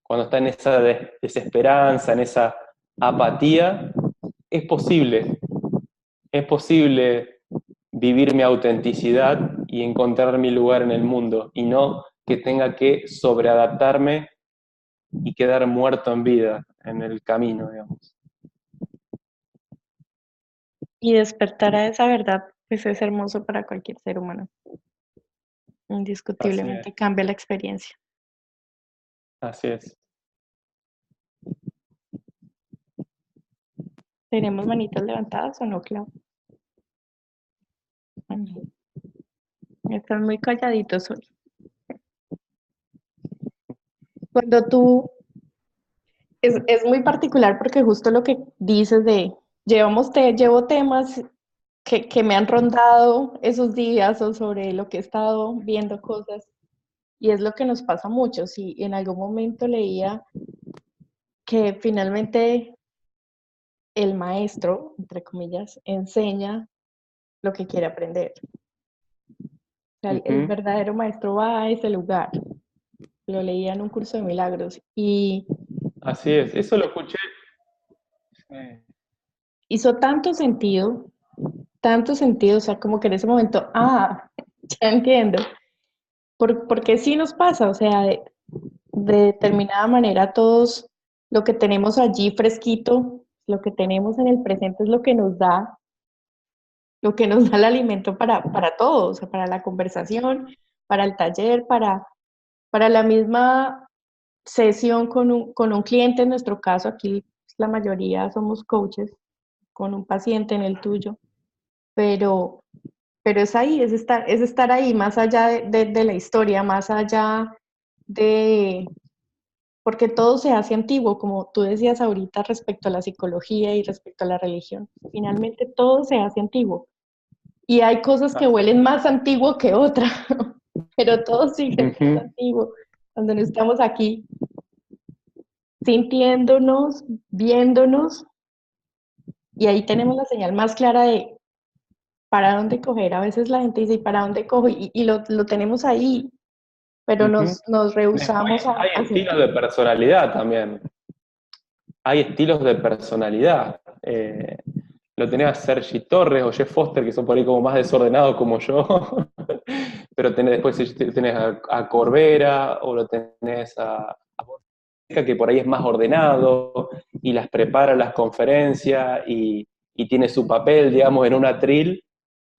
Speaker 2: Cuando está en esa desesperanza, en esa apatía, es posible vivir mi autenticidad y encontrar mi lugar en el mundo, y no que tenga que sobreadaptarme y quedar muerto en vida, en el camino, digamos.
Speaker 1: Y despertar a esa verdad, pues es hermoso para cualquier ser humano.
Speaker 2: Así es,
Speaker 1: Indiscutiblemente cambia la experiencia.
Speaker 2: así es.
Speaker 1: ¿Tenemos manitas levantadas o no, Clau? Bueno, están muy calladitos hoy. Cuando tú, es muy particular porque justo lo que dices de, llevo temas que me han rondado esos días o sobre lo que he estado viendo cosas, y es lo que nos pasa a muchos. Y en algún momento leía que finalmente el maestro, entre comillas, enseña lo que quiere aprender. O sea, el
Speaker 2: Ujú.
Speaker 1: verdadero maestro va a ese lugar. Lo leía en un curso de milagros y
Speaker 2: Así es, eso lo escuché.
Speaker 1: hizo tanto sentido, o sea, como que en ese momento, ya entiendo, porque sí nos pasa, o sea, de determinada manera todos lo que tenemos allí fresquito, lo que tenemos en el presente es lo que nos da el alimento para todo, o sea, para la conversación, para el taller, para la misma sesión con un cliente. En nuestro caso, aquí la mayoría somos coaches, con un paciente en el tuyo, pero, pero es ahí, es estar ahí, más allá de la historia, más allá de, porque todo se hace antiguo, como tú decías ahorita respecto a la psicología y respecto a la religión. Finalmente todo se hace antiguo. Y hay cosas que
Speaker 2: Así
Speaker 1: huelen más antiguo que otra, pero todo sigue
Speaker 2: es.
Speaker 1: siendo
Speaker 2: Ujú.
Speaker 1: antiguo. Cuando no estamos aquí sintiéndonos, viéndonos, y ahí tenemos la señal más clara de para dónde coger. A veces la gente dice, ¿y para dónde cojo? Y lo tenemos ahí, pero
Speaker 2: Ujú.
Speaker 1: nos
Speaker 2: Después
Speaker 1: rehusamos
Speaker 2: hay
Speaker 1: a
Speaker 2: estilos
Speaker 1: sentir.
Speaker 2: de personalidad también. Hay estilos de personalidad. Lo tenés a Sergi Torres o Jeff Foster, que son por ahí como más desordenados como yo, pero después tenés a Corbera, o lo tenés a Borja, que por ahí es más ordenado y las prepara las conferencias y tiene su papel, digamos, en un atril,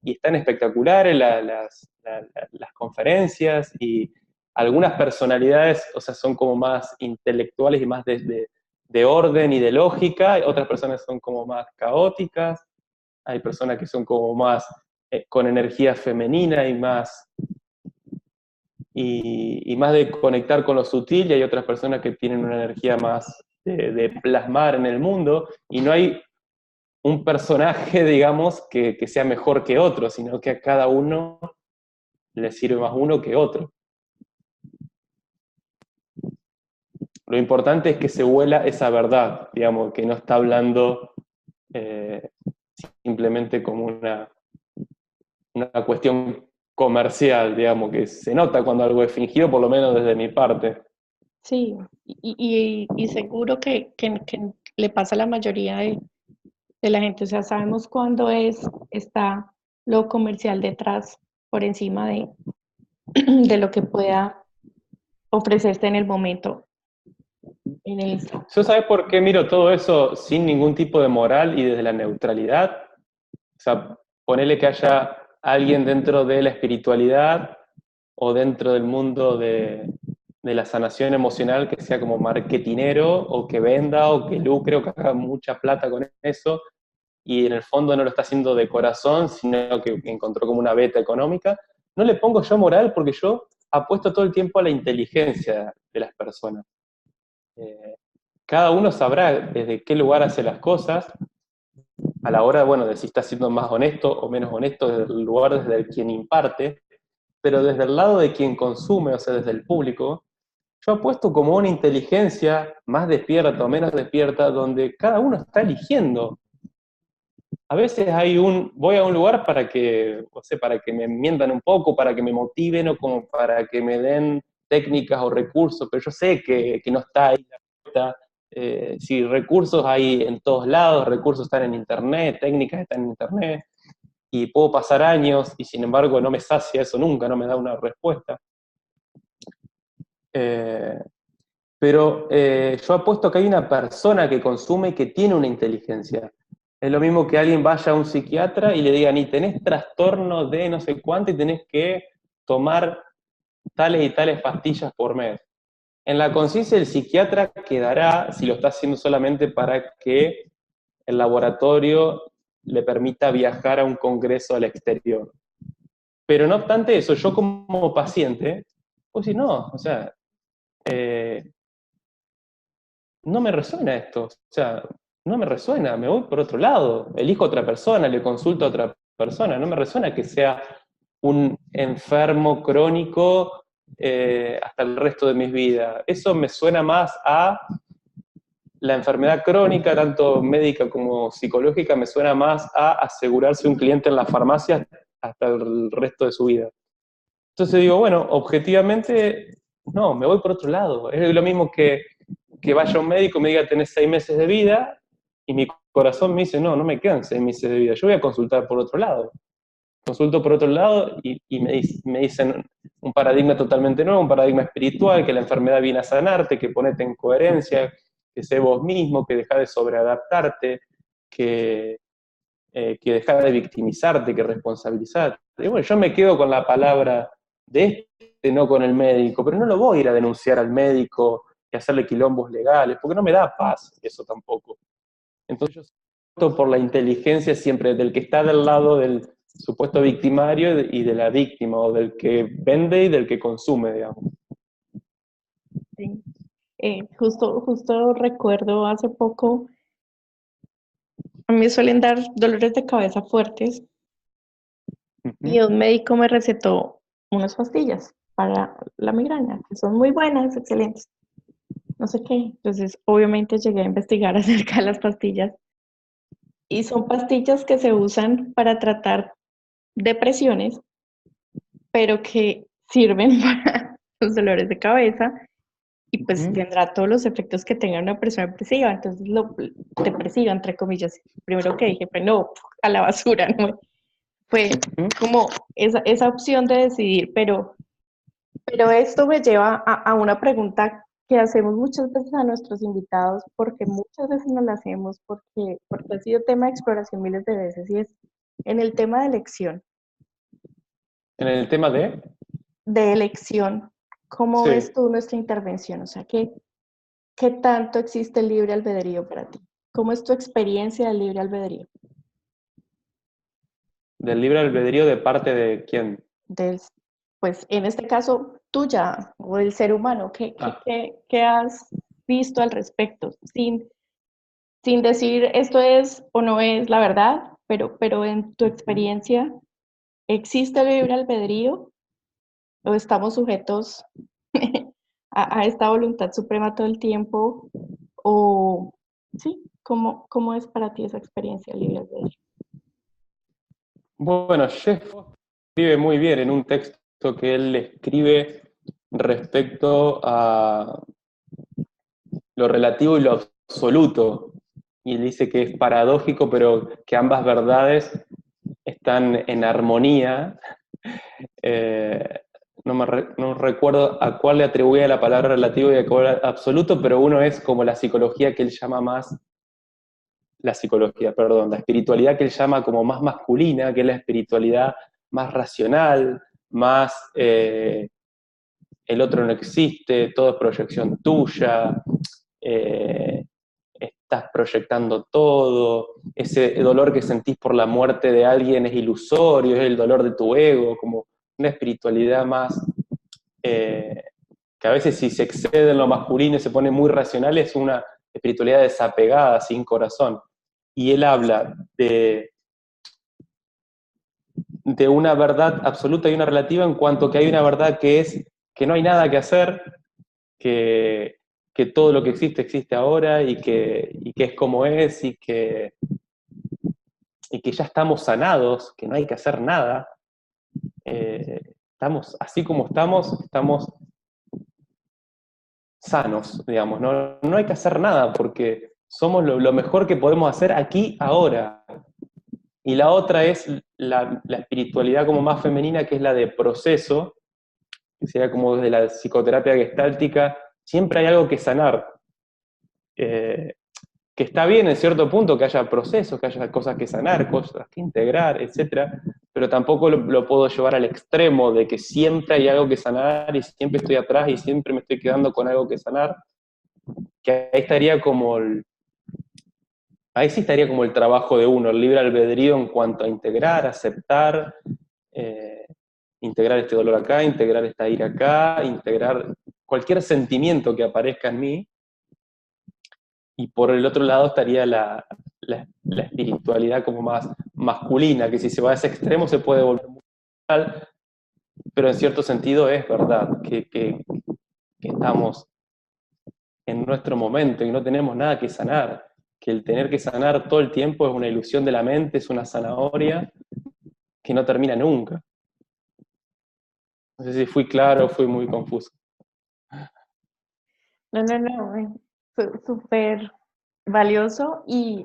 Speaker 2: y están espectaculares las conferencias, y algunas personalidades, o sea, son como más intelectuales y más de orden y de lógica, otras personas son como más caóticas, hay personas que son como más con energía femenina y más de conectar con lo sutil, y hay otras personas que tienen una energía más de plasmar en el mundo, y no hay un personaje, digamos, que sea mejor que otro, sino que a cada uno le sirve más uno que otro. Lo importante es que se vuela esa verdad, digamos, que no está hablando eh, simplemente como una cuestión comercial, digamos, que se nota cuando algo es fingido, por lo menos desde mi parte.
Speaker 1: Sí, y seguro que le pasa a la mayoría de la gente. O sea, sabemos cuándo está lo comercial detrás, por encima de lo que pueda ofrecerse en el momento, en el instante.
Speaker 2: ¿Yo sabes por qué miro todo eso sin ningún tipo de moral y desde la neutralidad? O sea, ponele que haya alguien dentro de la espiritualidad o dentro del mundo de la sanación emocional que sea como marketinero, o que venda o que lucre o que haga mucha plata con eso, y en el fondo no lo está haciendo de corazón, sino que encontró como una beta económica. No le pongo yo moral, porque yo apuesto todo el tiempo a la inteligencia de las personas. Cada uno sabrá desde qué lugar hace las cosas, a la hora, bueno, de si está siendo más honesto o menos honesto, desde el lugar desde el quien imparte, pero desde el lado de quien consume, o sea, desde el público, yo apuesto como una inteligencia más despierta o menos despierta, donde cada uno está eligiendo. A veces voy a un lugar para que, no sé, para que me mientan un poco, para que me motiven o como para que me den técnicas o recursos, pero yo sé que no está ahí la respuesta. Si recursos hay en todos lados, recursos están en internet, técnicas están en internet, y puedo pasar años y sin embargo no me sacia eso nunca, no me da una respuesta. Pero yo apuesto que hay una persona que consume que tiene una inteligencia. Es lo mismo que alguien vaya a un psiquiatra y le digan, y tenés trastorno de no sé cuánto y tenés que tomar tales y tales pastillas por mes. En la conciencia del psiquiatra quedará, si lo está haciendo solamente para que el laboratorio le permita viajar a un congreso al exterior. Pero no obstante eso, yo como paciente, pues si no, o sea, no me resuena esto, o sea, no me resuena, me voy por otro lado, elijo a otra persona, le consulto a otra persona, no me resuena que sea un enfermo crónico hasta el resto de mis vidas. Eso me suena más a la enfermedad crónica, tanto médica como psicológica, me suena más a asegurarse un cliente en la farmacia hasta el resto de su vida. Entonces digo, bueno, objetivamente, no, me voy por otro lado. Es lo mismo que vaya un médico y me diga, tenés 6 meses de vida, y mi corazón me dice, no, no me quedan 6 meses de vida, yo voy a consultar por otro lado. Consulto por otro lado y me dicen un paradigma totalmente nuevo, un paradigma espiritual, que la enfermedad viene a sanarte, que ponete en coherencia, que sé vos mismo, que deja de sobreadaptarte, que deja de victimizarte, que responsabilizarte. Y bueno, yo me quedo con la palabra de no con el médico, pero no lo voy a ir a denunciar al médico y hacerle quilombos legales, porque no me da paz eso tampoco. Entonces yo opto por la inteligencia siempre del que está del lado del supuesto victimario y de la víctima, o del que vende y del que consume, digamos.
Speaker 1: Sí. Justo recuerdo hace poco, a mí me suelen dar dolores de cabeza fuertes y un médico me recetó unas pastillas para la migraña, que son muy buenas, excelentes, no sé qué. Entonces, obviamente llegué a investigar acerca de las pastillas y son pastillas que se usan para tratar depresiones, pero que sirven para los dolores de cabeza y pues tendrá todos los efectos que tenga una persona depresiva. Entonces, lo depresiva, entre comillas, primero que dije, pues no, a la basura, ¿no? Fue como esa opción de decidir, pero esto me lleva a una pregunta que hacemos muchas veces a nuestros invitados, porque muchas veces no la hacemos, porque ha sido tema de exploración miles de veces, y es en el tema de elección.
Speaker 2: En el tema
Speaker 1: De elección, ¿cómo
Speaker 2: sí,
Speaker 1: ves tú nuestra intervención? O sea, ¿qué tanto existe el libre albedrío para ti? ¿Cómo es tu experiencia del libre albedrío?
Speaker 2: del libre albedrío de parte de quién.
Speaker 1: Del, pues en este caso tuya o del ser humano, ¿qué has visto al respecto? Sin decir esto es o no es la verdad, pero en tu experiencia, ¿existe el libre albedrío o estamos sujetos a esta voluntad suprema todo el tiempo? O, sí, ¿cómo es para ti esa experiencia del libre albedrío?
Speaker 2: Bueno, Jeff escribe muy bien en un texto que él escribe respecto a lo relativo y lo absoluto. Y él dice que es paradójico, pero que ambas verdades están en armonía. No recuerdo a cuál le atribuye la palabra relativo y a cuál absoluto, pero uno es como la psicología que él llama más, la espiritualidad que él llama como más masculina, que es la espiritualidad más racional, más el otro no existe, todo es proyección tuya, estás proyectando todo, ese dolor que sentís por la muerte de alguien es ilusorio, es el dolor de tu ego, como una espiritualidad más que a veces si se excede en lo masculino y se pone muy racional, es una espiritualidad desapegada, sin corazón. Y él habla de una verdad absoluta y una relativa, en cuanto que hay una verdad que es que no hay nada que hacer, que todo lo que existe existe ahora y que es como es y que ya estamos sanados, que no hay que hacer nada. Estamos así como estamos sanos, digamos, no hay que hacer nada porque somos lo mejor que podemos hacer aquí, ahora. Y la otra es la espiritualidad como más femenina, que es la de proceso, que sería como desde la psicoterapia gestáltica, siempre hay algo que sanar. Que está bien en cierto punto que haya procesos, que haya cosas que sanar, cosas que integrar, etcétera, pero tampoco lo puedo llevar al extremo de que siempre hay algo que sanar y siempre estoy atrás y siempre me estoy quedando con algo que sanar, que ahí sí estaría como el trabajo de uno, el libre albedrío en cuanto a integrar, aceptar, eh, integrar este dolor acá, integrar esta ira acá, integrar cualquier sentimiento que aparezca en mí. Y por el otro lado estaría la espiritualidad como más masculina, que si se va a ese extremo se puede volver muy mal, pero en cierto sentido es verdad que estamos en nuestro momento y no tenemos nada que sanar, que el tener que sanar todo el tiempo es una ilusión de la mente, es una zanahoria que no termina nunca. No sé si fui claro o fui muy confuso.
Speaker 1: No, súper valioso y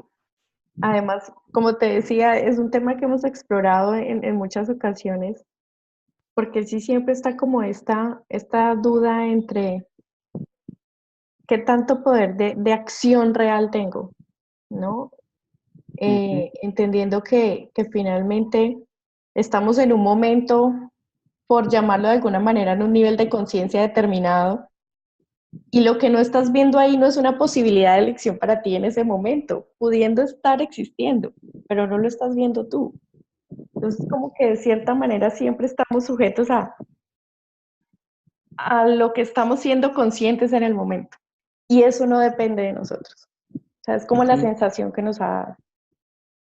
Speaker 1: además, como te decía, es un tema que hemos explorado en muchas ocasiones, porque sí siempre está como esta duda entre qué tanto poder de acción real tengo, ¿no? Entendiendo que finalmente estamos en un momento, por llamarlo de alguna manera, en un nivel de conciencia determinado, y lo que no estás viendo ahí no es una posibilidad de elección para ti en ese momento, pudiendo estar existiendo, pero no lo estás viendo tú. Entonces, como que de cierta manera siempre estamos sujetos a lo que estamos siendo conscientes en el momento. Y eso no depende de nosotros. O sea, es como la sensación que nos ha...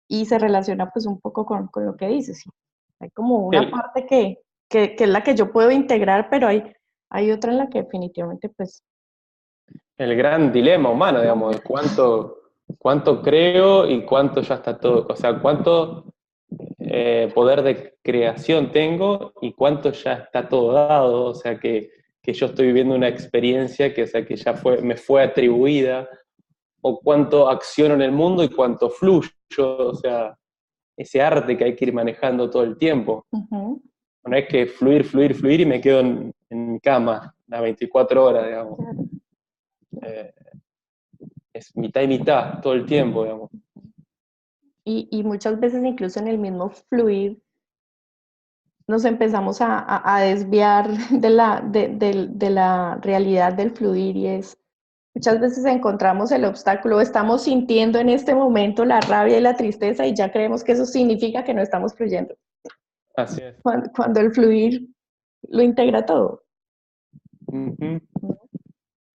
Speaker 1: Y se relaciona pues un poco con lo que dices. ¿Sí? Hay como una parte que es la que yo puedo integrar, pero hay otra en la que definitivamente pues...
Speaker 2: El gran dilema humano, digamos, de cuánto creo y cuánto ya está todo, o sea, cuánto poder de creación tengo y cuánto ya está todo dado, o sea, que yo estoy viviendo una experiencia que, o sea, que ya me fue atribuida, o cuánto acciono en el mundo y cuánto fluyo, o sea, ese arte que hay que ir manejando todo el tiempo. No es que fluir y me quedo en mi cama las 24 horas, digamos. Es mitad y mitad todo el tiempo, digamos.
Speaker 1: Y muchas veces incluso en el mismo fluir nos empezamos a desviar de la realidad del fluir y es, muchas veces encontramos el obstáculo, estamos sintiendo en este momento la rabia y la tristeza y ya creemos que eso significa que no estamos fluyendo.
Speaker 2: Así es.
Speaker 1: Cuando el fluir lo integra todo.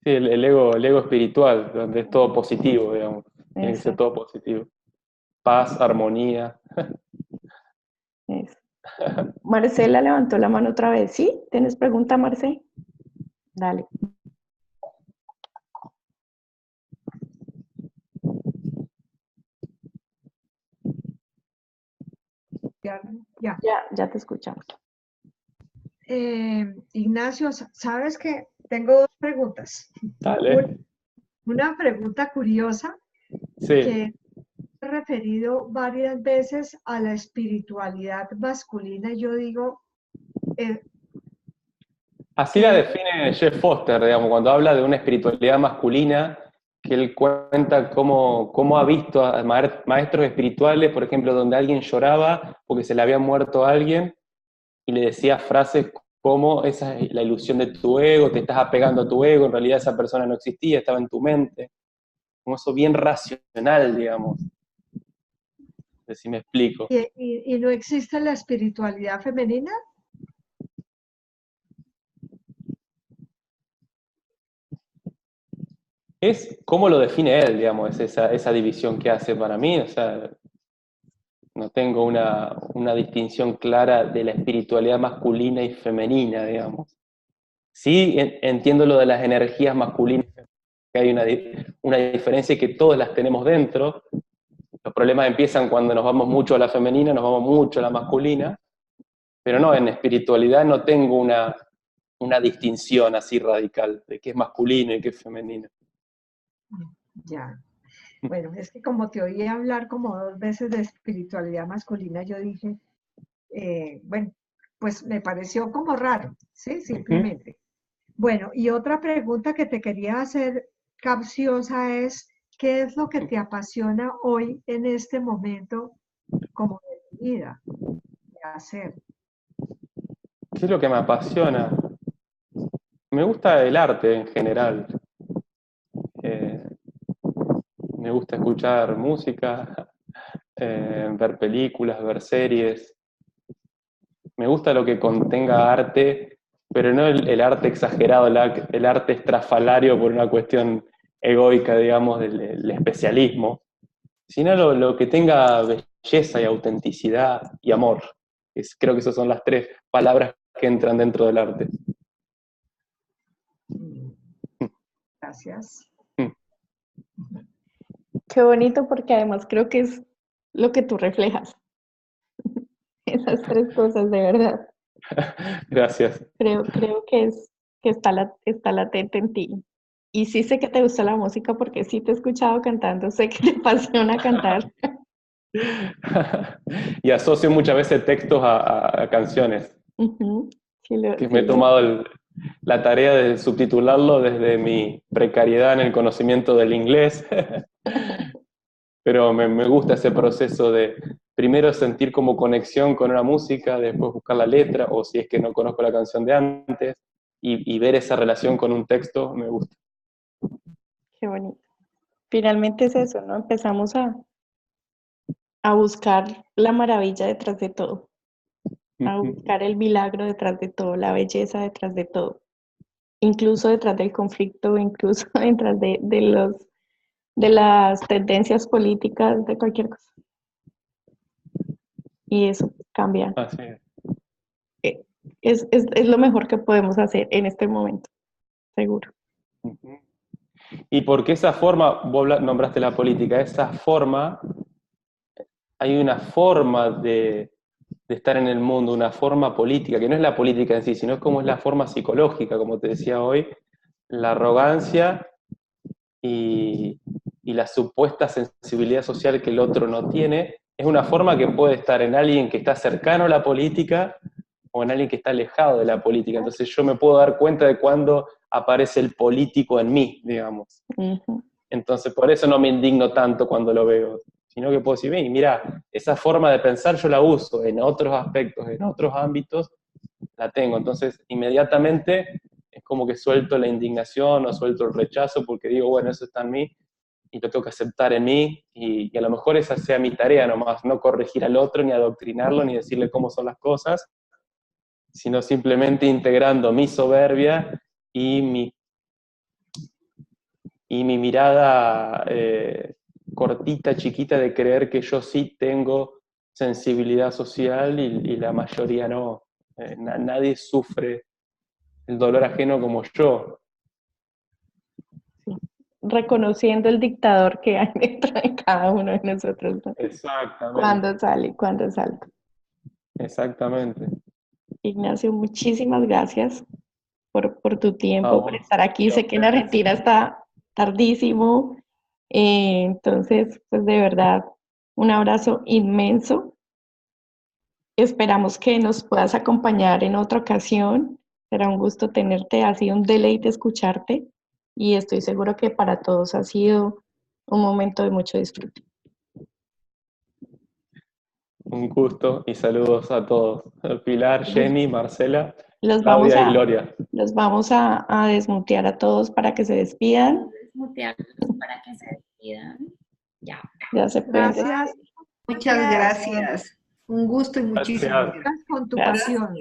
Speaker 2: Sí, el ego espiritual, donde es todo positivo, digamos. Tiene que ser todo positivo. Paz, armonía.
Speaker 1: Eso. Marcela levantó la mano otra vez. ¿Sí? ¿Tienes pregunta, Marce? Dale. Ya te escuchamos.
Speaker 4: Ignacio, ¿sabes qué? Tengo dos preguntas.
Speaker 2: Dale.
Speaker 4: Una pregunta curiosa que he referido varias veces a la espiritualidad masculina y yo digo...
Speaker 2: Así la define Jeff Foster, digamos, cuando habla de una espiritualidad masculina, que él cuenta cómo ha visto a maestros espirituales, por ejemplo, donde alguien lloraba porque se le había muerto a alguien y le decía frases como esa es la ilusión de tu ego, te estás apegando a tu ego, en realidad esa persona no existía, estaba en tu mente. Como eso bien racional, digamos. No sé si me explico.
Speaker 4: ¿Y no existe la espiritualidad femenina?
Speaker 2: es cómo lo define él, digamos, es esa división que hace para mí. O sea, no tengo una distinción clara de la espiritualidad masculina y femenina, digamos. Sí, entiendo lo de las energías masculinas, que hay una diferencia y que todas las tenemos dentro. Los problemas empiezan cuando nos vamos mucho a la femenina, nos vamos mucho a la masculina, pero no, en espiritualidad no tengo una distinción así radical de qué es masculino y qué es femenino.
Speaker 4: Ya. Bueno, es que como te oí hablar como 2 veces de espiritualidad masculina, yo dije, bueno, pues me pareció como raro, ¿sí? Simplemente. Bueno, y otra pregunta que te quería hacer capciosa es, ¿qué es lo que te apasiona hoy en este momento como de tu vida de hacer?
Speaker 2: ¿Qué es lo que me apasiona? Me gusta el arte en general. Eh, Me gusta escuchar música, ver películas, ver series. Me gusta lo que contenga arte, pero no el arte exagerado, el arte estrafalario por una cuestión egoica, digamos, del especialismo, sino lo que tenga belleza y autenticidad y amor. Creo que esas son las 3 palabras que entran dentro del arte.
Speaker 4: Gracias.
Speaker 1: Qué bonito porque además creo que es lo que tú reflejas. Esas 3 cosas, de verdad.
Speaker 2: Gracias.
Speaker 1: Creo que está latente en ti. Y sí sé que te gusta la música porque sí te he escuchado cantando, sé que te apasiona cantar.
Speaker 2: Y asocio muchas veces textos a canciones,
Speaker 1: Ujú.
Speaker 2: que me he tomado la tarea de subtitularlo desde mi precariedad en el conocimiento del inglés. Pero me gusta ese proceso de primero sentir como conexión con una música, después buscar la letra, o si es que no conozco la canción de antes, y ver esa relación con un texto, me gusta.
Speaker 1: Qué bonito. Finalmente es eso, ¿no? Empezamos a buscar la maravilla detrás de todo, a buscar el milagro detrás de todo, la belleza detrás de todo, incluso detrás del conflicto, incluso detrás de las tendencias políticas, de cualquier cosa. Y eso cambia.
Speaker 2: Así es.
Speaker 1: Es lo mejor que podemos hacer en este momento, seguro.
Speaker 2: Y porque esa forma, vos nombraste la política, esa forma, hay una forma de estar en el mundo, una forma política, que no es la política en sí, sino es como es la forma psicológica, como te decía hoy, la arrogancia y la supuesta sensibilidad social que el otro no tiene, es una forma que puede estar en alguien que está cercano a la política o en alguien que está alejado de la política. Entonces yo me puedo dar cuenta de cuando aparece el político en mí, digamos.
Speaker 1: Uh-huh.
Speaker 2: Entonces por eso no me indigno tanto cuando lo veo, sino que puedo decir, mira, esa forma de pensar yo la uso en otros aspectos, en otros ámbitos, la tengo. Entonces inmediatamente es como que suelto la indignación o suelto el rechazo porque digo, bueno, eso está en mí y lo tengo que aceptar en mí y a lo mejor esa sea mi tarea nomás, no corregir al otro, ni adoctrinarlo, ni decirle cómo son las cosas, sino simplemente integrando mi soberbia y mi mirada cortita, chiquita de creer que yo sí tengo sensibilidad social y la mayoría no. Nadie sufre el dolor ajeno como yo.
Speaker 1: Sí. Reconociendo el dictador que hay dentro de cada uno de nosotros, ¿no?
Speaker 2: Exactamente.
Speaker 1: ¿Cuándo sale? ¿Cuándo salta?
Speaker 2: Exactamente.
Speaker 1: Ignacio, muchísimas gracias por tu tiempo, por
Speaker 2: vos,
Speaker 1: estar aquí. Sé que en Argentina está tardísimo, entonces, pues de verdad, un abrazo inmenso. Esperamos que nos puedas acompañar en otra ocasión. Será un gusto tenerte, ha sido un deleite escucharte y estoy seguro que para todos ha sido un momento de mucho disfrute.
Speaker 2: Un gusto y saludos a todos. Pilar, Jenny, Marcela,
Speaker 1: Los vamos
Speaker 2: Claudia y
Speaker 1: a,
Speaker 2: Gloria.
Speaker 1: los vamos a desmutear a todos para que se despidan.
Speaker 3: Desmutearlos para que se despidan. Ya.
Speaker 1: Ya se pueden despedir.
Speaker 4: Gracias.
Speaker 5: Muchas gracias. Un gusto y muchísimas
Speaker 2: Gracias.
Speaker 5: gracias.
Speaker 4: Con tu
Speaker 1: Gracias.
Speaker 4: pasión.